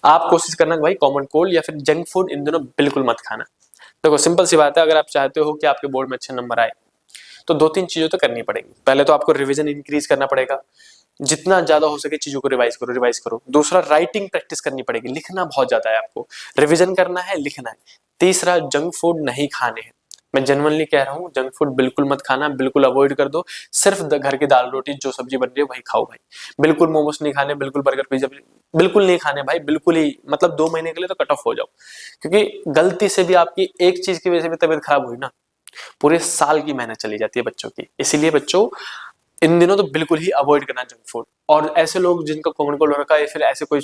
आप कोशिश करना भाई कॉमन कोल्ड या फिर जंक फूड इन दोनों बिल्कुल मत खाना। देखो सिंपल सी बात है, अगर आप चाहते हो कि आपके बोर्ड में अच्छे नंबर आए तो 2-3 चीजों तो करनी पड़ेगी। पहले तो आपको रिवीजन इंक्रीज करना पड़ेगा, जितना ज्यादा हो सके चीजों को रिवाइज करो। दूसरा राइटिंग प्रैक्टिस करनी पड़ेगी, लिखना बहुत ज्यादा है आपको, रिवीजन करना है, लिखना है। तीसरा जंक फूड नहीं खाने हैं, मैं जेन्युइनली कह रहा हूँ, जंक फूड बिल्कुल मत खाना, बिल्कुल अवॉइड कर दो, सिर्फ घर की दाल रोटी जो सब्जी बन रही है वही खाओ भाई। बिल्कुल मोमोस नहीं खाने, बिल्कुल बर्गर पिज्जा बिल्कुल नहीं खाने भाई, बिल्कुल ही, मतलब 2 महीने के लिए तो कट ऑफ हो जाओ, क्योंकि गलती से भी आपकी एक चीज की वजह से भी तबीयत खराब हुई ना, पूरे साल की मेहनत चली जाती है बच्चों की। इसीलिए बच्चों इन दिनों तो बिल्कुल ही अवॉइड करना जंक फूड। और ऐसे लोग जिनका कॉमन कोल्ड हो रखा है या फिर ऐसे कोई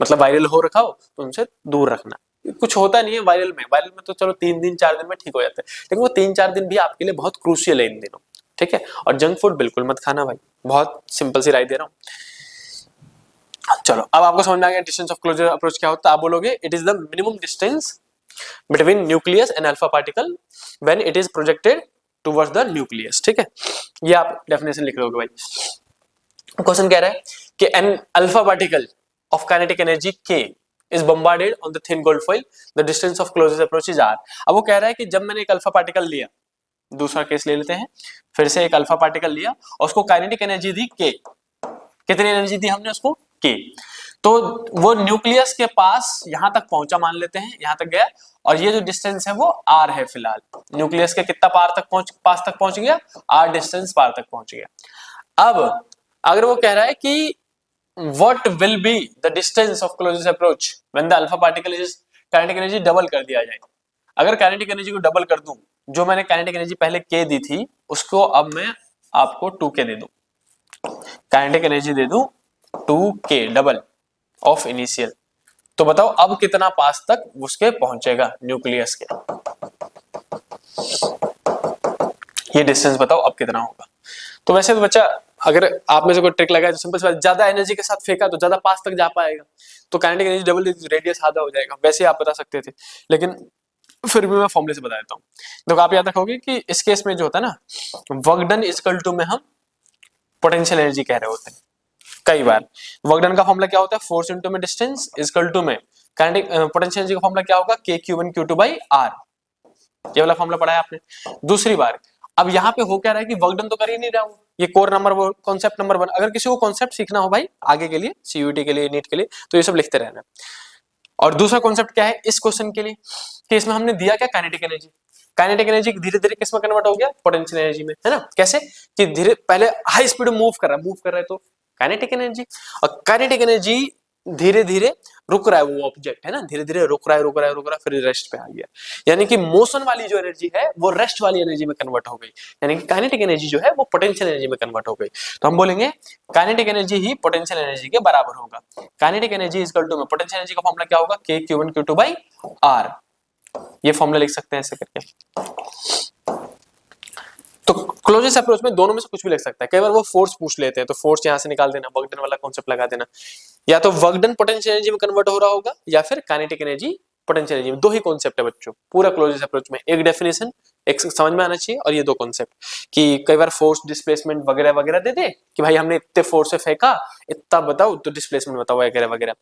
मतलब वायरल हो रखा हो तो उनसे दूर रखना। कुछ होता नहीं है वायरल में तो चलो 3 दिन 4 दिन में ठीक हो जाता है, लेकिन वो 3 4 दिन भी आपके लिए बहुत क्रूशियल है इन दिनों, ठीक है। और जंक फूड बिल्कुल मत खाना भाई, बहुत सिंपल सी राय दे रहा हूँ। चलो अब आपको समझ में आ गया डिस्टेंस ऑफ क्लोजर अप्रोच क्या होता है। आप बोलोगे it is the minimum distance between nucleus and alpha particle when it is projected towards the nucleus, ठीक है। ये आप डेफिनेशन लिख लोगे भाई। क्वेश्चन कह रहा है कि an alpha particle of kinetic energy K is bombarded on the thin gold foil, the distance of closest approach is R। अब वो कह रहा है कि जब मैंने एक अल्फा पार्टिकल लिया, दूसरा केस ले लेते हैं, फिर से एक अल्फा पार्टिकल लिया और उसको काइनेटिक एनर्जी दी K। कितनी एनर्जी दी हमने उसको? K। तो वो न्यूक्लियस के पास यहां तक पहुंचा, मान लेते हैं यहां तक गया, और ये जो डिस्टेंस है वो R है फिलहाल। न्यूक्लियस के कितना पास तक पहुंच गया? R डिस्टेंस पार तक पहुंच गया। अब अगर वो कह रहा है कि what will be the distance of closest approach when the alpha particle is kinetic energy double कर दिया जाए। अगर kinetic energy को डबल कर दूं, जो मैंने kinetic energy पहले k दी थी उसको अब मैं आपको 2k दे दूं, kinetic energy दे दूं 2k डबल ऑफ इनिशियल, तो बताओ अब कितना पास तक उसके पहुंचेगा न्यूक्लियस के, ये डिस्टेंस बताओ अब कितना होगा। तो वैसे तो बच्चा अगर आप में से कोई ट्रिक लगाए तो सिंपल सी बात, ज्यादा एनर्जी के साथ फेंका तो ज्यादा पास तक जा पाएगा, तो काइनेटिक एनर्जी डबल रेडियस आधा हो जाएगा, वैसे आप बता सकते थे, लेकिन फिर भी मैं फॉर्मूले से बता देता हूँ। देखो आप याद रखोगे कि इस केस में जो होता है ना, वर्क डन इक्वल टू में हम पोटेंशियल एनर्जी कह रहे होते हैं कई बार। वर्क डन का फॉर्मूला क्या होता है? फोर्स इनटू में डिस्टेंस इक्वल टू में काइनेटिक पोटेंशियल एनर्जी का फॉर्मूला क्या होगा? k q1 q2 by r। ये वाला फॉर्मूला पढ़ा है आपने। दूसरी बार अब यहाँ पे हो क्या रहा है कि वर्क डन तो कर ही नहीं रहा हूं, ये कोर नंबर कॉन्सेप्ट नंबर 1। अगर किसी को कॉन्सेप्ट सीखना हो भाई आगे के लिए, सीयूटी के लिए, नीट के लिए, तो ये सब लिखते रहना। और दूसरा कॉन्सेप्ट क्या है इस क्वेश्चन के लिए कि इसमें हमने दिया क्या? Kinetic energy. काइनेटिक एनर्जी धीरे धीरे किस में कन्वर्ट हो गया? पोटेंशियल एनर्जी में, है ना। कैसे कि धीरे पहले हाई स्पीड में मूव कर रहा है तो काइनेटिक एनर्जी, और काइनेटिक एनर्जी धीरे धीरे रुक रहा है, वो ऑब्जेक्ट है ना, धीरे धीरे रुक रहा है फिर रेस्ट पे आ गया। यानी कि मोशन वाली जो एनर्जी है वो रेस्ट वाली एनर्जी में कन्वर्ट हो गई, यानी कि काइनेटिक एनर्जी जो है वो पोटेंशियल एनर्जी में कन्वर्ट हो गई। तो हम बोलेंगे काइनेटिक एनर्जी ही पोटेंशियल एनर्जी के बराबर होगा। Kinetic energy is equal to में पोटेंशियल एनर्जी का फॉर्मूला क्या होगा? k q1 q2 by r। ये फॉर्मूला लिख सकते हैं ऐसे करके। तो क्लोजेस्ट अप्रोच में दोनों में से कुछ भी लिख सकता है। कई बार वो फोर्स पूछ लेते हैं तो फोर्स यहां से निकाल देना, वर्क डन वाला कॉन्सेप्ट लगा देना, या तो वर्क डन पोटेंशियल एनर्जी में कन्वर्ट हो रहा होगा या फिर काइनेटिक एनर्जी पोटेंशियल एनर्जी में। दो ही कॉन्सेप्ट है बच्चों पूरा क्लोजेस्ट अप्रोच में, एक डेफिनेशन एक समझ में आना चाहिए और ये दो कॉन्सेप्ट। कि कई बार फोर्स डिस्प्लेसमेंट वगैरह वगैरह दे दे कि भाई हमने इतने फोर्स से फेंका, इतना बताओ तो डिस्प्लेसमेंट बताओ वगैरह वगैरह,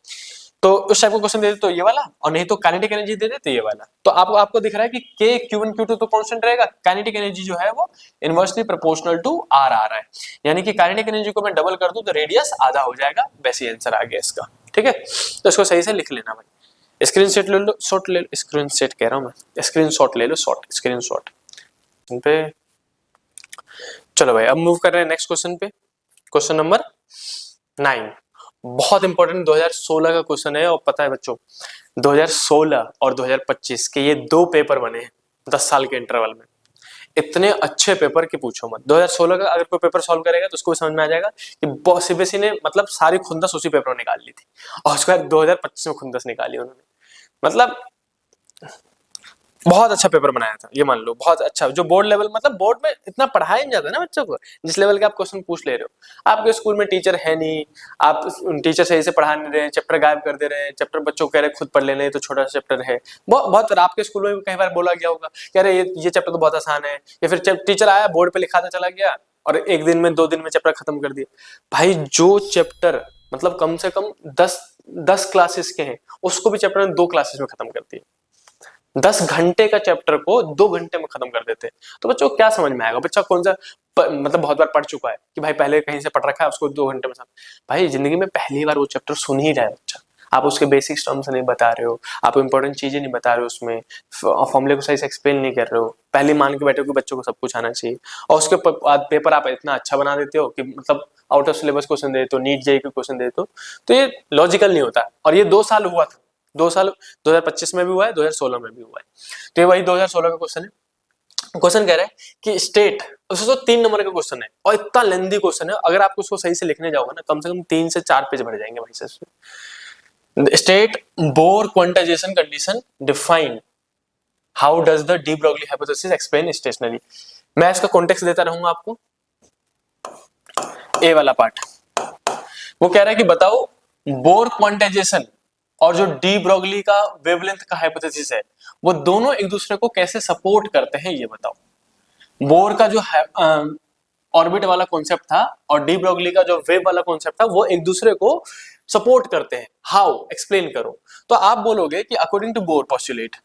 तो उस टाइप का क्वेश्चन दे दे तो ये वाला, और नहीं तो काइनेटिक एनर्जी दे दे तो ये वाला। तो आपको दिख रहा है कि k q1 q2 तो कांस्टेंट रहेगा, काइनेटिक एनर्जी जो है वो इनवर्सली प्रोपोर्शनल टू r आ रहा है, यानी कि काइनेटिक एनर्जी को मैं डबल कर दूं तो रेडियस आधा हो जाएगा, वैसे आंसर आ गया इसका। ठीक है, तो इसको सही से लिख लेना भाई। स्क्रीन शॉट ले लो, शॉट ले लो, स्क्रीन शॉट कह रहा हूं मैं, स्क्रीन शॉट ले लो, शॉट स्क्रीन शॉट पे। चलो भाई अब मूव कर रहे हैं नेक्स्ट क्वेश्चन पे, क्वेश्चन नंबर 9। बहुत इंपॉर्टेंट 2016 का क्वेश्चन है, और पता है बच्चों 2016 और 2025 के ये दो पेपर बने हैं 10 साल के इंटरवल में। इतने अच्छे पेपर की पूछो मत। 2016 का अगर कोई पेपर सॉल्व करेगा तो उसको समझ में आ जाएगा कि सीबीएसई ने मतलब सारी खुंदस उसी पेपर में निकाल ली थी, और उसके बाद 2025 में खुंदस निकाली उन्होंने। मतलब बहुत अच्छा पेपर बनाया था, ये मान लो बहुत अच्छा। जो बोर्ड लेवल, मतलब बोर्ड में इतना पढ़ाया नहीं जाता ना बच्चों को, जिस लेवल के आप क्वेश्चन पूछ ले रहे हो। आपके स्कूल में टीचर है नहीं, आप टीचर सही से पढ़ा नहीं रहे, चैप्टर गायब कर दे रहे हैं, चैप्टर बच्चों को कह रहे खुद पढ़ लेने, तो छोटा सा चैप्टर है। बहुत आपके स्कूल में भी कई बार बोला गया होगा कि अरे ये चैप्टर तो बहुत आसान है, या फिर टीचर आया बोर्ड पे लिखाता चला गया और 1 दिन में 2 दिन में चैप्टर खत्म कर दिया। भाई जो चैप्टर मतलब कम से कम 10 क्लासेस के हैं, उसको भी चैप्टर 2 क्लासेस में खत्म कर दिया। 10 घंटे का चैप्टर को 2 घंटे में खत्म कर देते हैं। तो बच्चों को क्या समझ में आएगा? बच्चा कौन सा मतलब बहुत बार पढ़ चुका है कि भाई पहले कहीं से पढ़ रखा है, उसको 2 घंटे में भाई जिंदगी में पहली बार वो चैप्टर सुन ही रहा है बच्चा। आप उसके बेसिक टर्म्स नहीं बता रहे हो, आप इंपॉर्टेंट चीजें नहीं बता रहे हो, उसमें फॉर्मूले को सही से एक्सप्लेन नहीं कर रहे हो, पहले मान के बैठे हो कि बच्चों को सब कुछ आना चाहिए, और उसके बाद पेपर आप इतना अच्छा बना देते हो कि मतलब आउट ऑफ सिलेबस क्वेश्चन दे देते हो, नीट जेईई के क्वेश्चन दे देते हो। तो ये लॉजिकल नहीं होता। और ये 2 साल हुआ था, 2 साल 2025 में भी हुआ है, 2016 में भी हुआ है। तो ये वही 2016 का क्वेश्चन है। क्वेश्चन कह रहा है कि स्टेट, उसको 3 नंबर का क्वेश्चन है और इतना लेंदी क्वेश्चन है, अगर आप उसको सही से लिखने जाओगे ना कम से कम 3 से 4 पेज भर जाएंगे भाई से। State Bohr quantization condition define, how does the de Broglie hypothesis explain stationary. मैं इसका कॉन्टेक्स्ट देता रहूंगा आपको। ए वाला पार्ट वो कह रहा है कि बताओ बोर क्वांटाइजेशन और जो डी ब्रोगली का वेवलेंथ का हाइपोथेसिस है वो दोनों एक दूसरे को कैसे सपोर्ट करते हैं ये बताओ। बोर का जो ऑर्बिट वाला कॉन्सेप्ट था और डी ब्रोगली का जो वेव वाला कॉन्सेप्ट था वो एक दूसरे को सपोर्ट करते हैं, हाउ एक्सप्लेन करो। तो आप बोलोगे कि according to Bohr postulate,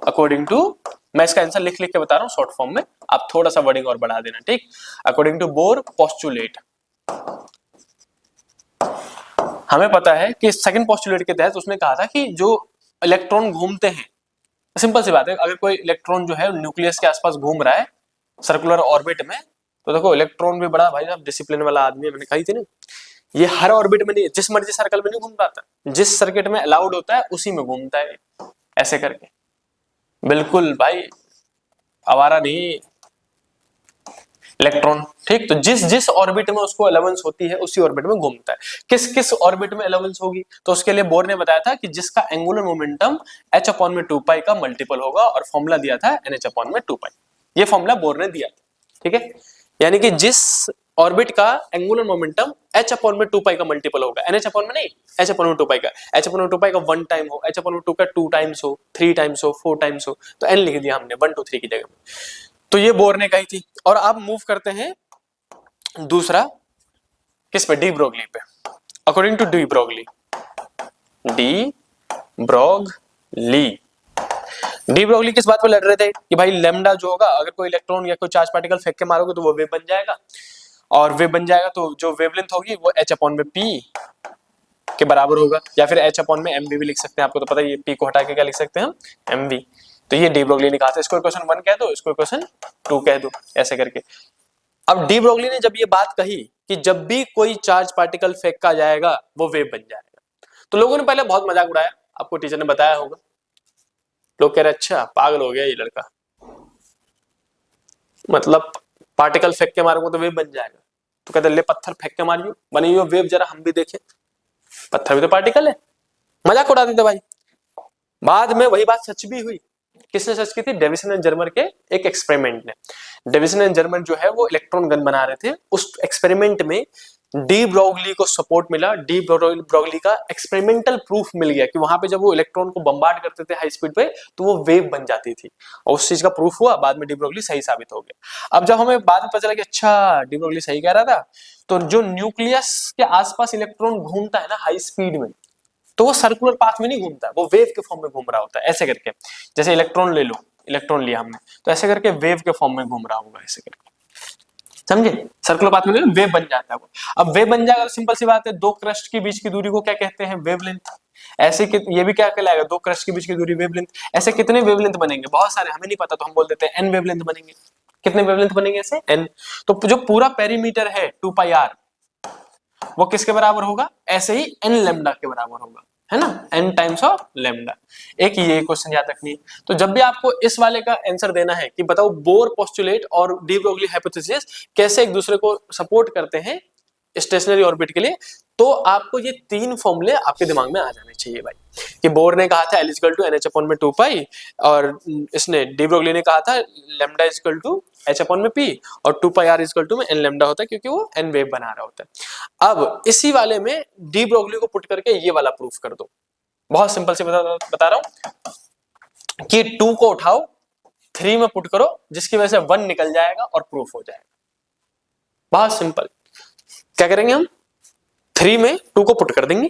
according to, मैं इसका आंसर लिख लिख के बता रहा हूं शॉर्ट फॉर्म में, आप थोड़ा सा वर्डिंग और बढ़ा देना, ठीक। अकॉर्डिंग टू बोर पोस्टुलेट, हमें पता है कि सेकंड पोस्टुलेट के तहत उसने कहा था कि जो इलेक्ट्रॉन घूमते हैं, सिंपल सी बात है, अगर कोई इलेक्ट्रॉन जो है न्यूक्लियस के आसपास घूम रहा है सर्कुलर ऑर्बिट में, तो देखो इलेक्ट्रॉन भी बड़ा भाई साहब डिसिप्लिन वाला आदमी है, मैंने कही थी ना, ये हर ऑर्बिट में नहीं, जिस मर्जी सर्कल में नहीं घूम पाता, जिस सर्किट में अलाउड होता है उसी में घूमता है ऐसे करके, बिल्कुल भाई आवारा नहीं इलेक्ट्रॉन, ठीक। तो जिस जिस ऑर्बिट में उसको अलाउंस होती है उसी ऑर्बिट में घूमता है। किस किस ऑर्बिट में अलाउंस होगी, तो उसके लिए बोर ने बताया था कि जिसका एंगुलर मोमेंटम h अपॉन में 2 पाई का मल्टीपल होगा, और फॉर्मूला दिया था NH अपॉन में 2 पाई, ये फॉर्मूला बोर ने दिया था, ठीक है। यानी कि जिस ऑर्बिट का एंगुलर मोमेंटम h अपॉन में 2 पाई का मल्टीपल होगा, NH अपॉन में नहीं, h अपॉन में 2 पाई का, h अपॉन में 2 पाई का 1 टाइम हो, h अपॉन में 2 का 2 टाइम्स हो, 3 टाइम्स हो, 4 टाइम्स हो, तो n लिख दिया हमने 1 2 3 की जगह में। तो ये बोर ने कही थी। और अब मूव करते हैं दूसरा किस पे, डी ब्रोगली पे। According to de Broglie, de Broglie, de Broglie किस बात पे लड़ रहे थे कि भाई लेमडा जो होगा, अगर कोई इलेक्ट्रॉन या कोई चार्ज पार्टिकल फेंक के मारोगे तो वो वेव बन जाएगा, और वेव बन जाएगा तो जो वेवलेंथ होगी वो h अपॉन में p के बराबर होगा, या फिर h अपॉन में mv भी लिख सकते हैं, आपको तो पता है, ये p को हटा के क्या लिख सकते हैं हम, mv। तो ये डी ब्रोगली ने कहा था, इसको क्वेश्चन 1 कह दो, इसको क्वेश्चन 2 कह दो, ऐसे करके। अब डी ब्रोगली ने जब ये बात कही कि जब भी कोई चार्ज पार्टिकल फेंका जाएगा वो वेव बन जाएगा, तो लोगों ने पहले बहुत मजाक उड़ाया, आपको टीचर ने बताया होगा, लोग कह रहे अच्छा पागल हो गया ये लड़का, मतलब पार्टिकल फेंक के मारूंगा तो वेव बन जाएगा, तो कहते ले पत्थर फेंक के मारियो बनी वेव, जरा हम भी देखें, पत्थर भी तो पार्टिकल है, मजाक उड़ा देते भाई। बाद में वही बात सच भी हुई। किसने सच की थी, डेविसन एंड जर्मर के एक एक्सपेरिमेंट ने। डेविसन एंड जर्मर जो है वो इलेक्ट्रॉन गन बना रहे थे, उस एक्सपेरिमेंट में डी ब्रोगली को सपोर्ट मिला, डी ब्रोगली का एक्सपेरिमेंटल प्रूफ मिल गया कि वहां पे जब वो इलेक्ट्रॉन को बम्बार्ड करते थे हाई स्पीड पे तो वो वेव बन जाती थी, और उस चीज का प्रूफ हुआ, बाद में डी ब्रोगली सही साबित हो गया। अब जब हमें बाद में पता चला कि अच्छा डी ब्रोगली सही कह रहा था, तो जो न्यूक्लियस के आसपास इलेक्ट्रॉन घूमता है ना हाई स्पीड में, तो वो सर्कुलर पाथ में नहीं घूमता, वो वेव के फॉर्म में घूम रहा होता है, ऐसे करके, जैसे इलेक्ट्रॉन ले लो, इलेक्ट्रॉन लिया हमने, तो ऐसे करके वेव के फॉर्म में घूम रहा होगा, ऐसे करके, समझे, सर्कुलर पाथ में वेव बन जाता है वो। अब वेव बन जाएगा तो सिंपल सी बात है, दो क्रस्ट के बीच की दूरी को क्या कहते हैं, वेवलेंथ। ऐसे ये भी क्या कहलाएगा, दो क्रस्ट के बीच की दूरी वेवलेंथ। ऐसे कितने वेवलेंथ बनेंगे, बहुत सारे, हमें नहीं पता तो हम बोल देते हैं n वेवलेंथ बनेंगे। कितने वेवलेंथ बनेंगे ऐसे, n। तो जो पूरा पेरीमीटर है 2 पाई r वो किसके बराबर होगा, ऐसे ही n लैम्डा के बराबर होगा, है ना, n टाइम्स ऑफ लैम्डा। एक ये क्वेश्चन याद रखनी है। तो जब भी आपको इस वाले का आंसर देना है कि बताओ बोर पोस्टुलेट और डी ब्रोगली हाइपोथेसिस कैसे एक दूसरे को सपोर्ट करते हैं स्टेशनरी ऑर्बिट के लिए, तो आपको ये 3 फॉर्मूले आपके दिमाग में आ जाने चाहिए भाई, कि बोर ने कहा था L equal to NH upon में 2 पाई, और इसने डी ब्रोगली ने कहा था lambda equal to H upon में P, और 2 पाई R इक्वल टू में n लैम्डा होता है, क्योंकि वो n वेव बना रहा होता है। अब इसी वाले में डी ब्रोगली को पुट करके ये वाला प्रूफ कर दो, बहुत सिंपल से बता रहा हूं कि 2 को उठाओ 3 में पुट करो, जिसकी वजह से 1 निकल जाएगा और प्रूफ हो जाएगा। बहुत सिंपल, क्या करेंगे हम, 3 में 2 को पुट कर देंगे,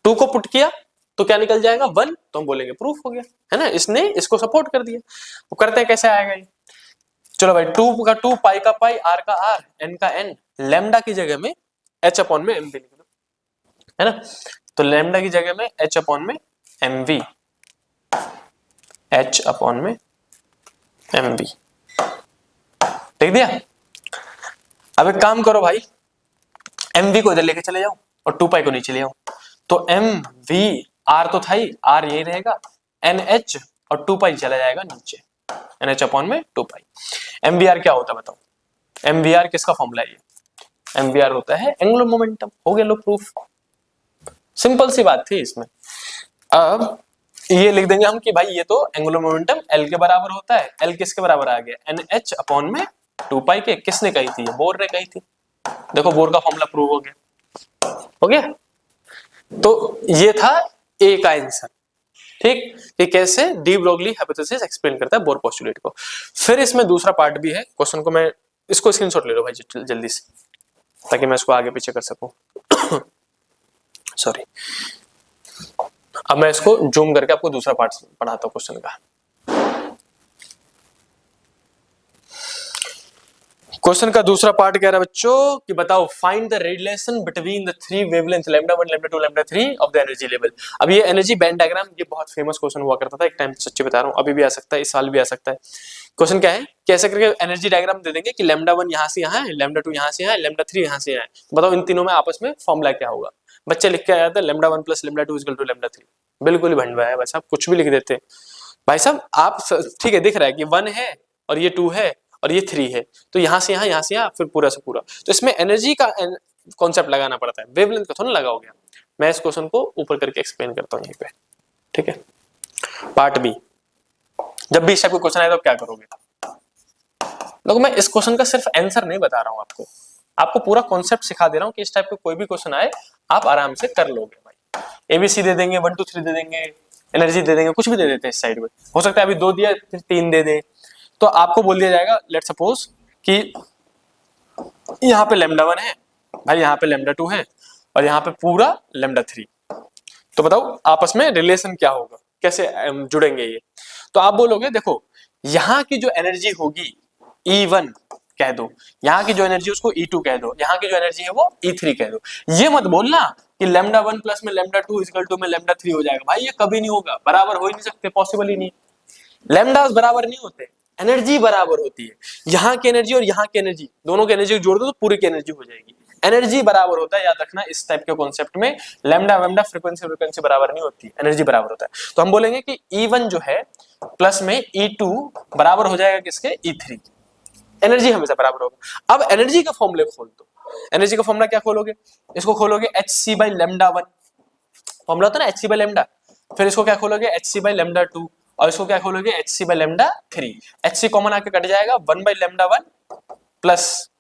2 को पुट किया तो क्या निकल जाएगा 1, तो हम बोलेंगे प्रूफ हो गया, है ना, इसने इसको सपोर्ट कर दिया। वो करते हैं कैसे आएगा ये, चलो भाई 2 का 2, पाई का पाई, r का r, n का n, लैम्डा की जगह में h अपॉन में mv लिख दो, है ना। तो लैम्डा की जगह में h अपॉन में mv, h अपॉन में mv लिख दिया। अब एक काम करो भाई, mv को इधर लेके चले जाओ और 2 पाई को नीचे ले आओ, तो mv, r तो था ही, r यही रहेगा, nh और 2 पाई चला जाएगा नीचे, NH अपॉन में 2 पाई। MVR क्या होता है बताओ? MVR किसका फॉर्मूला है? ये MVR होता है एंगुलर मोमेंटम। हो गया लो प्रूफ। सिंपल सी बात थी इसमें। अब ये लिख देंगे हम कि भाई ये तो एंगुलर मोमेंटम L के बराबर होता है। L किसके बराबर आ गया? NH अपॉन में 2 पाई के। किसने कही थी? बोर ने कही थी। देखो बोर का फॉर्मूला प्रूव हो गया। हो गया। तो ये था A का आंसर। ठीक, कि कैसे डी ब्रोगली हाइपोथेसिस एक्सप्लेन करता है बोर पोस्टुलेट को। फिर इसमें दूसरा पार्ट भी है क्वेश्चन को। मैं इसको स्क्रीनशॉट ले लो भाई जल्दी से, ताकि मैं इसको आगे पीछे कर सकूं। सॉरी। अब मैं इसको जूम करके आपको दूसरा पार्ट पढ़ाता हूँ क्वेश्चन का। क्वेश्चन का दूसरा पार्ट कह रहा है बच्चों कि बताओ find the relation between the three wavelength lambda 1 lambda 2 lambda 3 of the energy level. अब ये एनर्जी बैंड डायग्राम ये बहुत फेमस क्वेश्चन हुआ करता था एक टाइम, सच्ची बता रहा हूँ, अभी भी आ सकता है, इस साल भी आ सकता है। क्वेश्चन क्या है? कैसे करके एनर्जी डायग्राम दे देंगे कि लैम्डा 1 यहाँ से यहाँ है, लैम्डा 2 यहाँ से यहाँ है, लैम्डा 3 यहाँ से यहाँ है। तो बताओ इन तीनों में आपस में फॉर्मूला क्या होगा? बच्चे लिख के आ जाते हैं lambda 1 plus lambda 2 equal to lambda 3। बिल्कुल ही भंडवा है भाई साहब, कुछ भी लिख देते हैं भाई साहब। आप ठीक है, दिख रहा है कि 1 है और ये 2 है और ये 3 है, तो यहाँ से यहाँ फिर पूरा से पूरा। तो इसमें एनर्जी का कॉन्सेप्ट लगाना पड़ता है, वेवलेंथ का थोड़ा लगाओगे। मैं इस क्वेश्चन को ऊपर करके एक्सप्लेन करता हूँ यहीं पे। ठीक है, पार्ट बी। जब भी इस टाइप का क्वेश्चन आए तो क्या करोगे? देखो मैं इस क्वेश्चन का सिर्फ आंसर नहीं बता रहा हूँ आपको पूरा कॉन्सेप्ट सिखा दे रहा हूँ कि इस टाइप का कोई भी क्वेश्चन आए आप आराम से कर लोगे भाई। ABC दे देंगे, 1 2 3 दे देंगे, एनर्जी दे देंगे, कुछ भी दे देते हैं इस साइड में। हो सकता है अभी 2 दिया फिर 3 दे दे, तो आपको बोल दिया जाएगा लेट सपोज कि यहाँ पे लैम्डा 1 है भाई, यहाँ पे लैम्डा 2 है और यहाँ पे पूरा लैम्डा 3। तो बताओ आपस में रिलेशन क्या होगा, कैसे जुड़ेंगे ये? तो आप बोलोगे देखो यहाँ की जो एनर्जी होगी E1 कह दो, यहाँ की जो एनर्जी उसको E2 कह दो, यहाँ की जो एनर्जी है वो E3 कह दो। ये मत बोलना कि लैम्डा 1 प्लस में लैम्डा 2 इक्वल टू में लैम्डा 3 हो जाएगा। भाई ये कभी नहीं होगा, बराबर हो ही नहीं सकते, पॉसिबल ही नहीं। लैम्डास बराबर नहीं होते, एनर्जी बराबर होती है। यहाँ की एनर्जी और यहाँ की एनर्जी, दोनों की एनर्जी जोड़ दो तो पूरी की एनर्जी हो जाएगी। एनर्जी बराबर होता है, याद रखना इस टाइप के कॉन्सेप्ट में लैम्डा वैम्डा फ्रीक्वेंसी बराबर नहीं होती, एनर्जी बराबर होता है। तो हम बोलेंगे कि E1 जो है प्लस में E2 बराबर हो जाएगा किसके? E3। एनर्जी हमेशा बराबर होगा। अब एनर्जी का फॉर्मूले खोल दो। एनर्जी का फॉर्मूला क्या खोलोगे? इसको खोलोगे HC बाई लैम्डा 1, फॉर्मूला होता है ना HC बाई लैम्डा। फिर इसको क्या खोलोगे? HC बाई लैम्डा 2 और इसको क्या खोलोगे? HC by lambda 3। HC common आके कट जाएगा, 1 by lambda 1 plus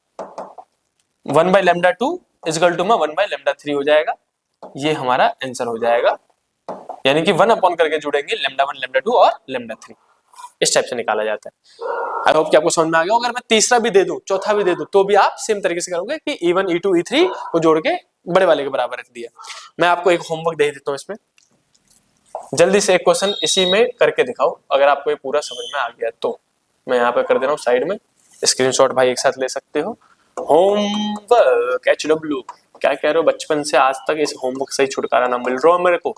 1 by lambda 2 equal to में 1 बाई लैम्डा 3 हो जाएगा। ये हमारा आंसर हो जाएगा, यानी कि 1 अपॉन करके जुड़ेंगे लैम्डा 1 लैम्डा 2 और लैम्डा 3। इस टाइप से निकाला जाता है। आई होप कि आपको समझ में आ गया। अगर मैं तीसरा भी दे दूं, चौथा भी दे दूं, तो भी आप सेम तरीके से करोगे कि E1 E2 E3 को जोड़ के बड़े वाले के बराबर रख दिया। मैं आपको एक होमवर्क दे देता हूं इसमें, जल्दी से एक क्वेश्चन इसी में करके दिखाओ। अगर आपको ये पूरा समझ में आ गया तो मैं यहाँ पे कर दे रहा हूँ साइड में, स्क्रीनशॉट भाई एक साथ ले सकते हो। होमवर्क HW, क्या कह रहे हो? बचपन से आज तक इस होमवर्क से ही छुटकारा ना मिल रहा है मेरे को।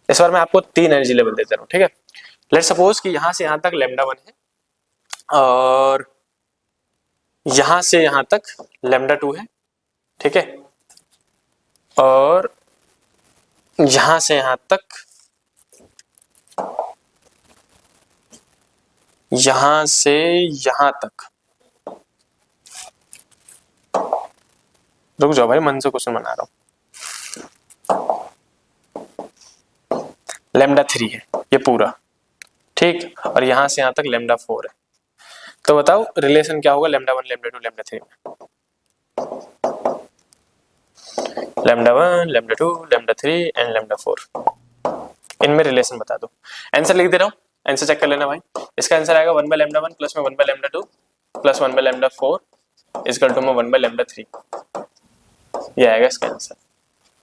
इस बार मैं आपको 3 एनर्जी लेवल देता हूँ, ठीक है? लेट्स सपोज कि यहां से यहां तक लैम्डा 1 है और यहां से यहां तक लैम्डा 2 है, ठीक है? और यहां से यहां तक, यहां से यहां तक, रुक जाओ भाई, मन से क्वेश्चन बना रहा हूं। लैम्डा 3 है ये पूरा, ठीक? और यहां से यहां तक लैम्डा 4 है। तो बताओ रिलेशन क्या होगा लैम्डा 1 लैम्डा 2 लैम्डा 3 में? Lambda 1 lambda 2 lambda 3 and lambda 4, इनमें रिलेशन बता दो। आंसर लिख दे रहा हूं, आंसर चेक कर लेना भाई। इसका आंसर आएगा 1 बाय लैम्डा 1 प्लस में 1 by lambda 2 plus 1 by lambda 4 equal to में 1 बाय लैम्डा 3। ये आएगा इसका आंसर।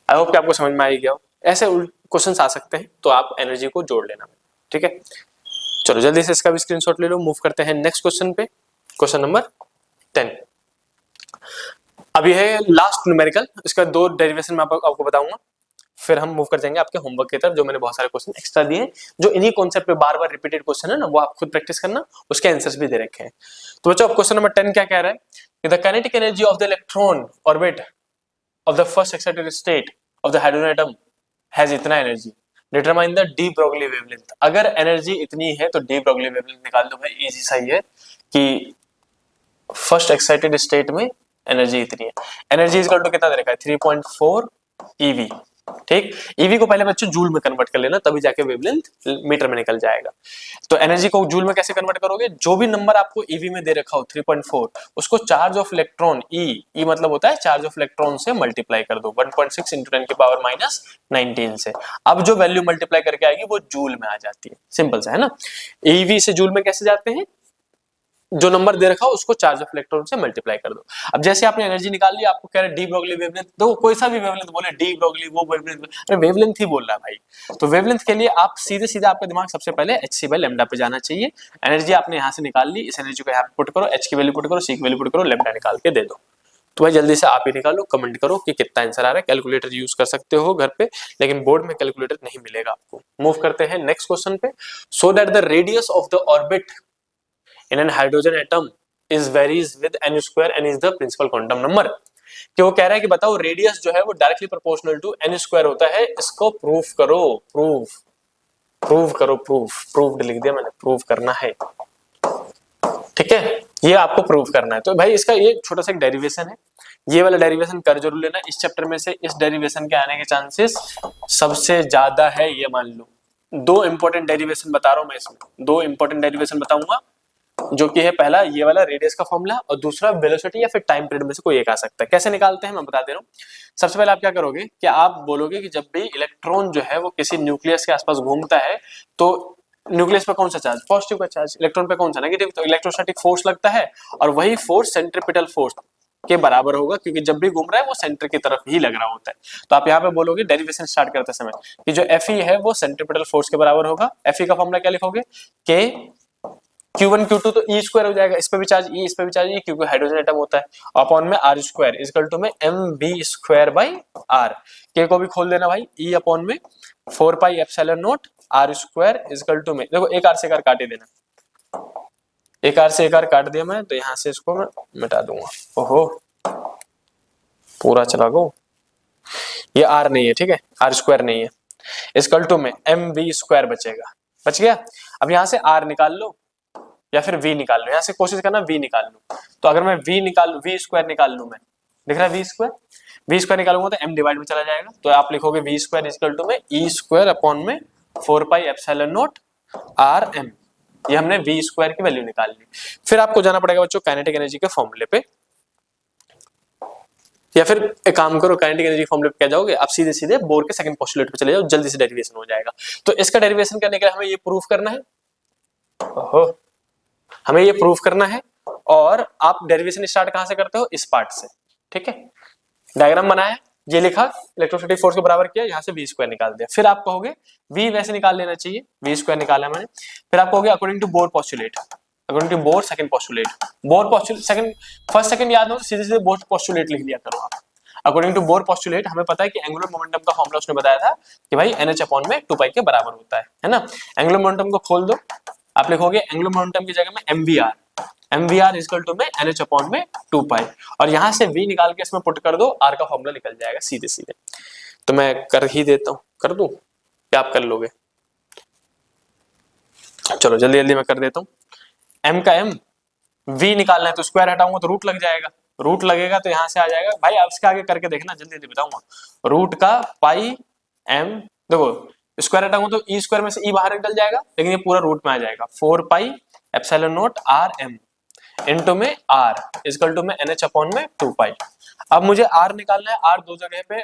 आई होप कि आपको समझ में आ ही गया हो। ऐसे क्वेश्चंस आ सकते हैं तो आप एनर्जी को जोड़ लेना, ठीक है? चलो जल्दी से इसका भी स्क्रीनशॉट ले लो। मूव करते हैं नेक्स्ट क्वेश्चन पे, क्वेश्चन नंबर 10। अभी है लास्ट न्यूमेरिकल, इसका 2 डेरिवेशन मैं आपको बताऊंगा, फिर हम मूव कर जाएंगे आपके होमवर्क की तरफ, जो मैंने बहुत सारे क्वेश्चन एक्स्ट्रा दिए हैं, जो इन्हीं कॉन्सेप्ट पे बार बार रिपीटेड क्वेश्चन है ना, वो आप खुद प्रैक्टिस करना, उसके आंसर्स भी दे रखे हैं। तो बच्चों अब क्वेश्चन नंबर 10 क्या कह रहा है कि the kinetic energy of the electron orbit of the first excited state of the hydrogen atom has इतना energy. Determine the de Broglie wavelength. अगर एनर्जी इतनी है तो डी ब्रोगली वेवलेंथ निकाल दो भाई, इजी सही है कि फर्स्ट एक्साइटेड स्टेट में एनर्जी इतनी है। एनर्जी इक्वल टू कितना दे रखा है 3.4 ईवी। ठीक, ईवी को पहले बच्चों जूल में कन्वर्ट कर लेना, तभी जाके वेवलेंथ मीटर में निकल जाएगा। तो एनर्जी को जूल में कैसे कन्वर्ट करोगे, जो भी नंबर आपको ईवी में दे रखा हो 3.4, उसको चार्ज ऑफ इलेक्ट्रॉन ई मतलब होता है चार्ज ऑफ इलेक्ट्रॉन से मल्टीप्लाई कर दो 1.6 × 10⁻⁹ से। अब जो वैल्यू मल्टीप्लाई करके आएगी वो जूल में आ जाती है। सिंपल सा है ना। ईवी से जूल में कैसे जाते हैं, जो नंबर दे रखा हो उसको चार्ज ऑफ इलेक्ट्रॉन से मल्टीप्लाई कर दो। अब जैसे आपने एनर्जी निकाल ली, आपको कह रहे डी ब्रोगली वेवलेंथ, तो कोई सा भी वेवलेंथ बोले, डी ब्रोगली वो वेवलेंथ, अरे वेवलेंथ ही बोल रहा है भाई। तो वेवलेंथ के लिए आप सीधे सीधे आपका दिमाग सबसे पहले hc/λ पे जाना चाहिए। एनर्जी आपने यहाँ से निकाल ली, इस एनर्जी को यहाँ पे पुट करो, h की वैल्यू पुट करो, c की वैल्यू पुट करो, लैम्डा निकाल के दे दो। तो भाई जल्दी से आप ही निकालो, कमेंट करो कि कितना आंसर आ रहा है। कैलकुलेटर यूज कर सकते हो घर पे, लेकिन बोर्ड में कैलकुलेटर नहीं मिलेगा आपको। मूव करते हैं नेक्स्ट क्वेश्चन पे। So that the radius of the orbit in an hydrogen atom is varies with n square, n is the principal quantum number। कि वो कह रहा है कि बताओ रेडियस जो है वो directly proportional to n square होता है। इसको प्रूफ करो, प्रूव्ड लिख दिया मैंने, प्रूव करना है। ठीक है, ये आपको प्रूव करना है। तो भाई इसका ये छोटा सा एक डेरिवेशन है, ये वाला डेरिवेशन कर जरूर लेना। इस चैप्टर में से इस डेरिवेशन के आने के चांसेस सबसे ज्यादा है, ये मान लो। दो इंपॉर्टेंट डेरिवेशन बता रहा हूं मैं इसमें, दो इंपॉर्टेंट डेरिवेशन बताऊंगा, जो कि है पहला ये वाला रेडियस का फॉर्मूला, और दूसरा वेलोसिटी या फिर टाइम पीरियड में से कोई एक आ सकता है। कैसे निकालते हैं मैं बता दे रहा हूँ। सबसे पहले आप क्या करोगे कि आप बोलोगे कि जब भी इलेक्ट्रॉन जो है वो किसी न्यूक्लियस के आसपास घूमता है, तो न्यूक्लियस पे कौन सा चार्ज, पॉजिटिव का चार्ज, इलेक्ट्रॉन पे कौन सा, नेगेटिव। तो इलेक्ट्रोस्टैटिक फोर्स लगता है, और वही फोर्स सेंट्रीपिटल फोर्स के बराबर होगा, क्योंकि जब भी घूम रहा है वो सेंटर की तरफ ही लग रहा होता है। तो आप यहाँ पे बोलोगे डेरिवेशन स्टार्ट करते समय कि जो Fe है वो सेंट्रीपिटल फोर्स के बराबर होगा। Fe का फॉर्मूला क्या लिखोगे, के Q1 Q2 तो E स्क्वायर हो जाएगा, इस पे भी चार्ज E, इस पे भी चार्ज E, क्योंकि हाइड्रोजन एटम होता है, अपॉन में R स्क्वायर इक्वल टू में mv²/r। के को भी खोल देना भाई, E अपॉन में 4πε0 R स्क्वायर इक्वल टू में, देखो एक R से एक R काट ही देना, एक R से एक R काट दिया मैं, तो यहाँ से इसको मैं मिटा दूंगा। ओहो पूरा चला गो, ये R नहीं है, ठीक है, R स्क्वायर नहीं है, इक्वल टू में mv² बचेगा, बच गया। अब यहाँ से R निकाल लो या फिर V निकाल लो, यहाँ से कोशिश करना V निकाल लो। तो अगर मैं V² निकाल लूं, मैं दिख रहा है V² निकालूंगा तो m डिवाइड में चला जाएगा, तो आप लिखोगे V² इक्वल टू में E² अपॉन में 4πε0 Rm। ये हमने V² की वैल्यू निकाल ली। फिर आपको जाना पड़ेगा बच्चों काइनेटिक एनर्जी के फॉर्मूले पे, या फिर एक काम करो, काइनेटिक एनर्जी फॉर्मूले पे क्या जाओगे आप, सीधे सीधे बोर के सेकंड पोस्टुलेट पे चले जाओ, जल्दी से डेरिवेशन हो जाएगा। तो इसका डेरिवेशन करने के लिए हमें ये प्रूफ करना है, ओहो हमें ये प्रूफ करना है। और आप डेरिवेशन स्टार्ट कहां से करते हो, इस पार्ट से, ठीक है। डायग्राम बनाया, ये लिखा, इलेक्ट्रोस्टैटिक फोर्स के बराबर किया, यहाँ से V² निकाल दिया। फिर आप कहोगे V वैसे निकाल लेना चाहिए, V² निकाला मैंने। फिर आप कहोगे according to Bohr postulate, according to Bohr second postulate, Bohr postulate second, first second याद हो तो सीधे सीधे बोर पोस्टुलेट लिख लिया करो आप। अकॉर्डिंग टू बोर पोस्टुलेट हमें पता है कि एंगुलर मोमेंटम का फॉर्मूला उसने बताया था कि भाई NH अपॉन में 2π के बराबर होता है ना। एंगुलर मोमेंटम को खोल दो, आप लिखोगे एंगुलर मोमेंटम की जगह में mvr इक्वल टू में NH अपॉन में 2π, और यहाँ से V निकाल के इसमें पुट कर दो, R का फॉर्मूला निकल जाएगा सीधे सीधे। तो मैं कर ही देता हूँ, कर दूं क्या आप कर लोगे, चलो जल्दी जल्दी मैं कर देता हूँ। m का m, V निकालना है तो स्क्वायर हटाऊंगा तो रूट लग जाएगा, रूट लगेगा तो यहाँ से आ जाएगा भाई, आप इसके आगे करके देखना, जल्दी जल्दी बताऊंगा। रूट का पाई m, देखो स्क्वायर हटाऊंगा तो E² में से E बाहर निकल जाएगा, लेकिन ये पूरा रूट में आ जाएगा, 4πε0 Rm इनटू में R इक्वल टू में NH अपॉन में 2π। अब मुझे R निकालना है, R दो जगह पे